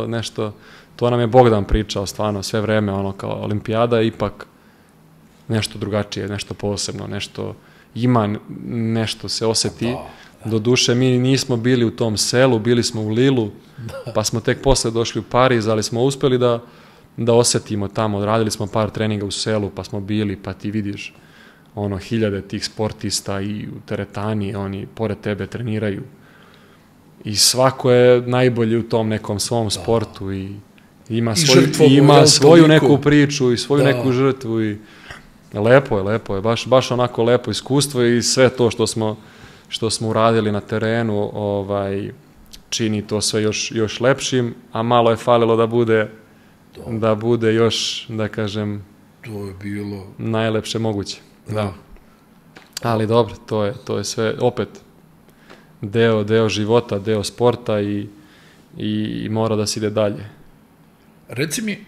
nešto, to nam je Bogdan pričao stvarno sve vreme, kao olimpijada je ipak nešto drugačije, nešto posebno, nešto ima, nešto se osjeti. Doduše, mi nismo bili u tom selu, bili smo u Lilu, pa smo tek posle došli u Pariz, ali smo uspeli da osjetimo tamo, odradili smo par treninga u selu, pa smo bili, pa ti vidiš hiljade tih sportista i u teretani, oni pored tebe treniraju. I svako je najbolji u tom nekom svom sportu i ima svoju neku priču i svoju neku žrtvu i lepo je, baš onako lepo iskustvo i sve to što smo uradili na terenu, čini to sve još lepšim, a malo je falilo da bude još, da kažem, to je bilo najlepše moguće. Da. Ali dobro, to je sve opet deo života, deo sporta i mora da se ide dalje. Reci mi,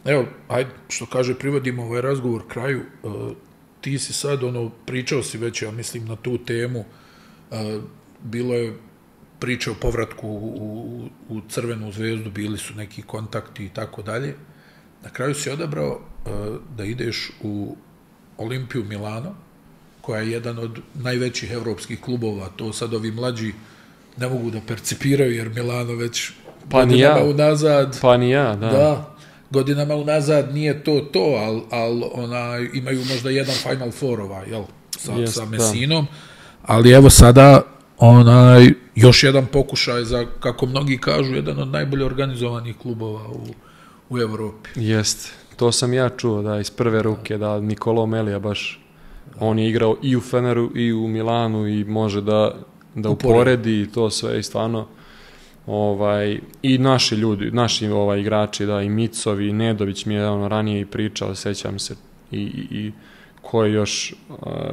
evo, ajde, što kaže, privodimo ovaj razgovor kraju, ti si sad, pričao si već, ja mislim, na tu temu, bilo je priče o povratku u Crvenu zvezdu, bili su neki kontakti i tako dalje. Na kraju si odabrao da ideš u Olimpiju Milano, koja je jedan od najvećih evropskih klubova. To sad ovi mlađi ne mogu da percipiraju, jer Milano već godinama unazad... Pa ni ja, da. Da, godinama unazad nije to, ali imaju možda jedan Final Four sa Messinom, ali evo sada još jedan pokušaj za, kako mnogi kažu, jedan od najbolje organizovanih klubova u Evropi. Jeste, to sam ja čuo, da, iz prve ruke, da Nicolo Melija baš, on je igrao i u Feneru i u Milanu i može da uporedi to sve i stvarno, i naši ljudi, naši igrači, da, i Micovi, i Nedović mi je ranije i pričao, sećam se, i ko je još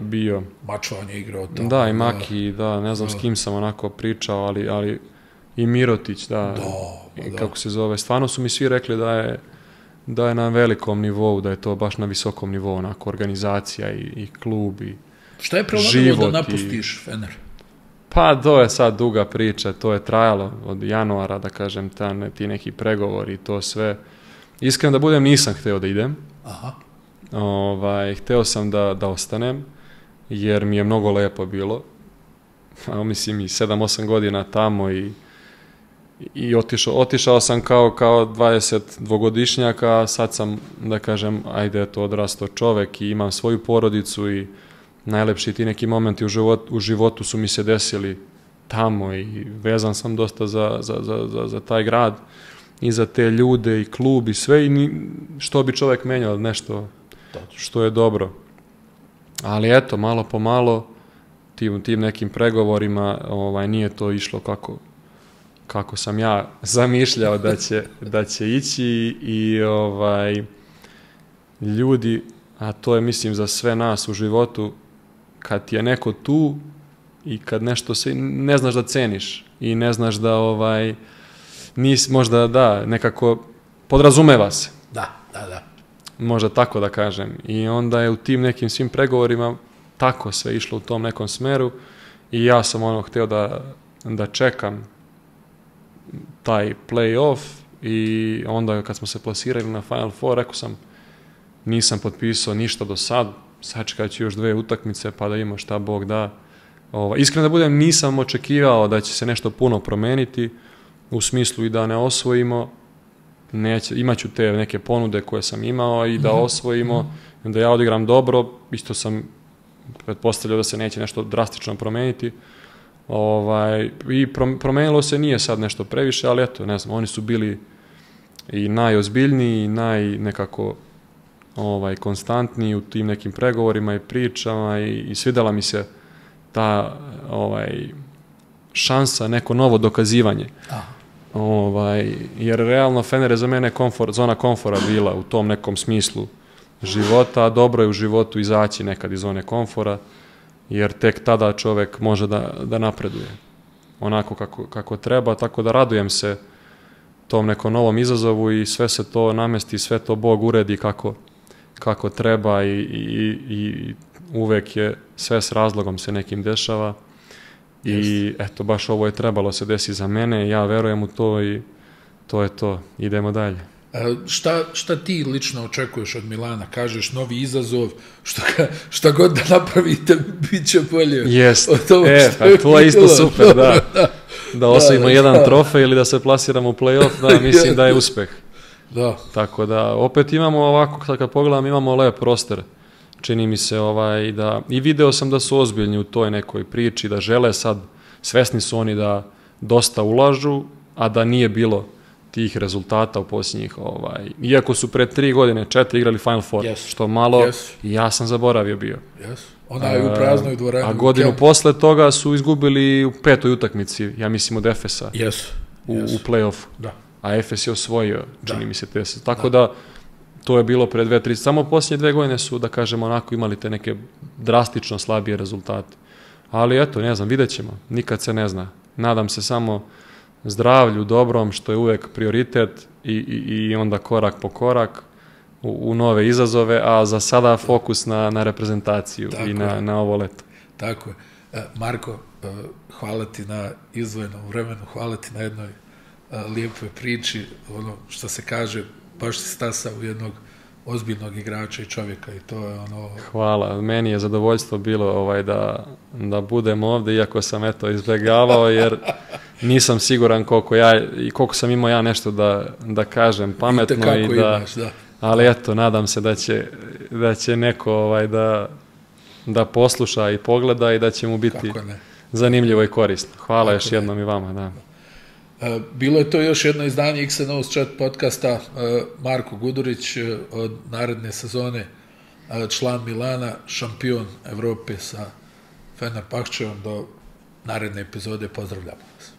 bio... Mačvan je igrao tamo. Da, i Maki, da, ne znam s kim sam onako pričao, ali i Mirotić, da, kako se zove. Stvarno su mi svi rekli da je na velikom nivou, da je to baš na visokom nivou, onako, organizacija i klub i život. Šta je prelomilo da napustiš Fener? Pa, to je sad duga priča, to je trajalo od januara, da kažem, ti neki pregovori i to sve. Iskreno da budem, nisam hteo da idem. Aha. Hteo sam da ostanem, jer mi je mnogo lepo bilo. Mislim, i 7-8 godina tamo i otišao sam kao 22-godišnjak, a sad sam, da kažem, ajde, to odrastao čovek i imam svoju porodicu i najlepši ti neki momenti u životu su mi se desili tamo i vezan sam dosta za taj grad i za te ljude i klub i sve, i što bi čovek menjao nešto što je dobro. Ali eto, malo po malo, tim nekim pregovorima nije to išlo kako sam ja zamišljao da će ići i ljudi, a to je, mislim, za sve nas u životu, kad ti je neko tu i kad nešto ne znaš da ceniš i ne znaš da možda da, nekako podrazumeva se. Da. Možda tako da kažem. I onda je u tim nekim svim pregovorima tako sve išlo u tom nekom smeru i ja sam hteo da čekam taj play-off i onda kad smo se plasirali na Final Four, rekao sam, nisam potpisao ništa do sad, sačekat ću još 2 utakmice pa da ima šta Bog da. Iskreno da budem, nisam očekivao da će se nešto puno promeniti, u smislu i da ne osvojimo, imaću te neke ponude koje sam imao i da osvojimo, da ja odigram dobro, isto sam pretpostavljao da se neće nešto drastično promeniti. I promenilo se, nije sad nešto previše, ali eto, ne znam, oni su bili i najozbiljniji i nekako konstantniji u tim nekim pregovorima i pričama i svidela mi se ta šansa, neko novo dokazivanje. Jer realno Fener je za mene zona komfora bila u tom nekom smislu života, a dobro je u životu izaći nekad iz zone komfora, jer tek tada čovek može da napreduje onako kako treba, tako da radujem se tom nekom novom izazovu i sve se to namesti, sve to Bog uredi kako treba i uvek je sve s razlogom se nekim dešava i eto, baš ovo je trebalo se desi za mene, ja verujem u to i to je to, idemo dalje. Šta ti lično očekuješ od Milana? Kažeš novi izazov, šta god da napravite, bit će bolje. Jest, to je isto super, da. Da osvojimo jedan trofej ili da se plasiramo u play-off, da, mislim da je uspeh. Da. Tako da, opet imamo ovako, kad pogledam, imamo lep roster. Čini mi se i video sam da su ozbiljni u toj nekoj priči, da žele sad, svesni su oni da dosta ulažu, a da nije bilo tih rezultata u posljednjih, iako su pre 3 godine, 4 igrali Final Four, što malo, i ja sam zaboravio bio. Ona je u praznoj dvorani. A godinu posle toga su izgubili u 5. utakmici, ja mislim od Efesa, u play-offu. A Efes je osvojio, čini mi se TS. Tako da, to je bilo pre 2-3, samo posljednje 2 godine su, da kažemo, onako imali te neke drastično slabije rezultate. Ali eto, ne znam, vidjet ćemo, nikad se ne zna. Nadam se samo zdravlju, dobrom, što je uvek prioritet i onda korak po korak u nove izazove, a za sada fokus na reprezentaciju i na ovo leto. Tako je. Marko, hvala ti na izdvojenom vremenu, hvala ti na jednoj lijepoj priči, ono što se kaže, baš si stasao u jednog ozbiljnog igrača i čovjeka i to je ono... Hvala, meni je zadovoljstvo bilo da budem ovde, iako sam eto izbjegavao, jer nisam siguran koliko sam imao ja nešto da kažem pametno i da... Ali eto, nadam se da će neko da posluša i pogleda i da će mu biti zanimljivo i korisno. Hvala još jednom i vama, da. Bilo je to još jedno izdanje XNO's Chat podcasta. Marko Gudurić od naredne sezone, član Milana, šampion Evrope sa Fenerbahčeom. Do naredne epizode, pozdravljamo vas.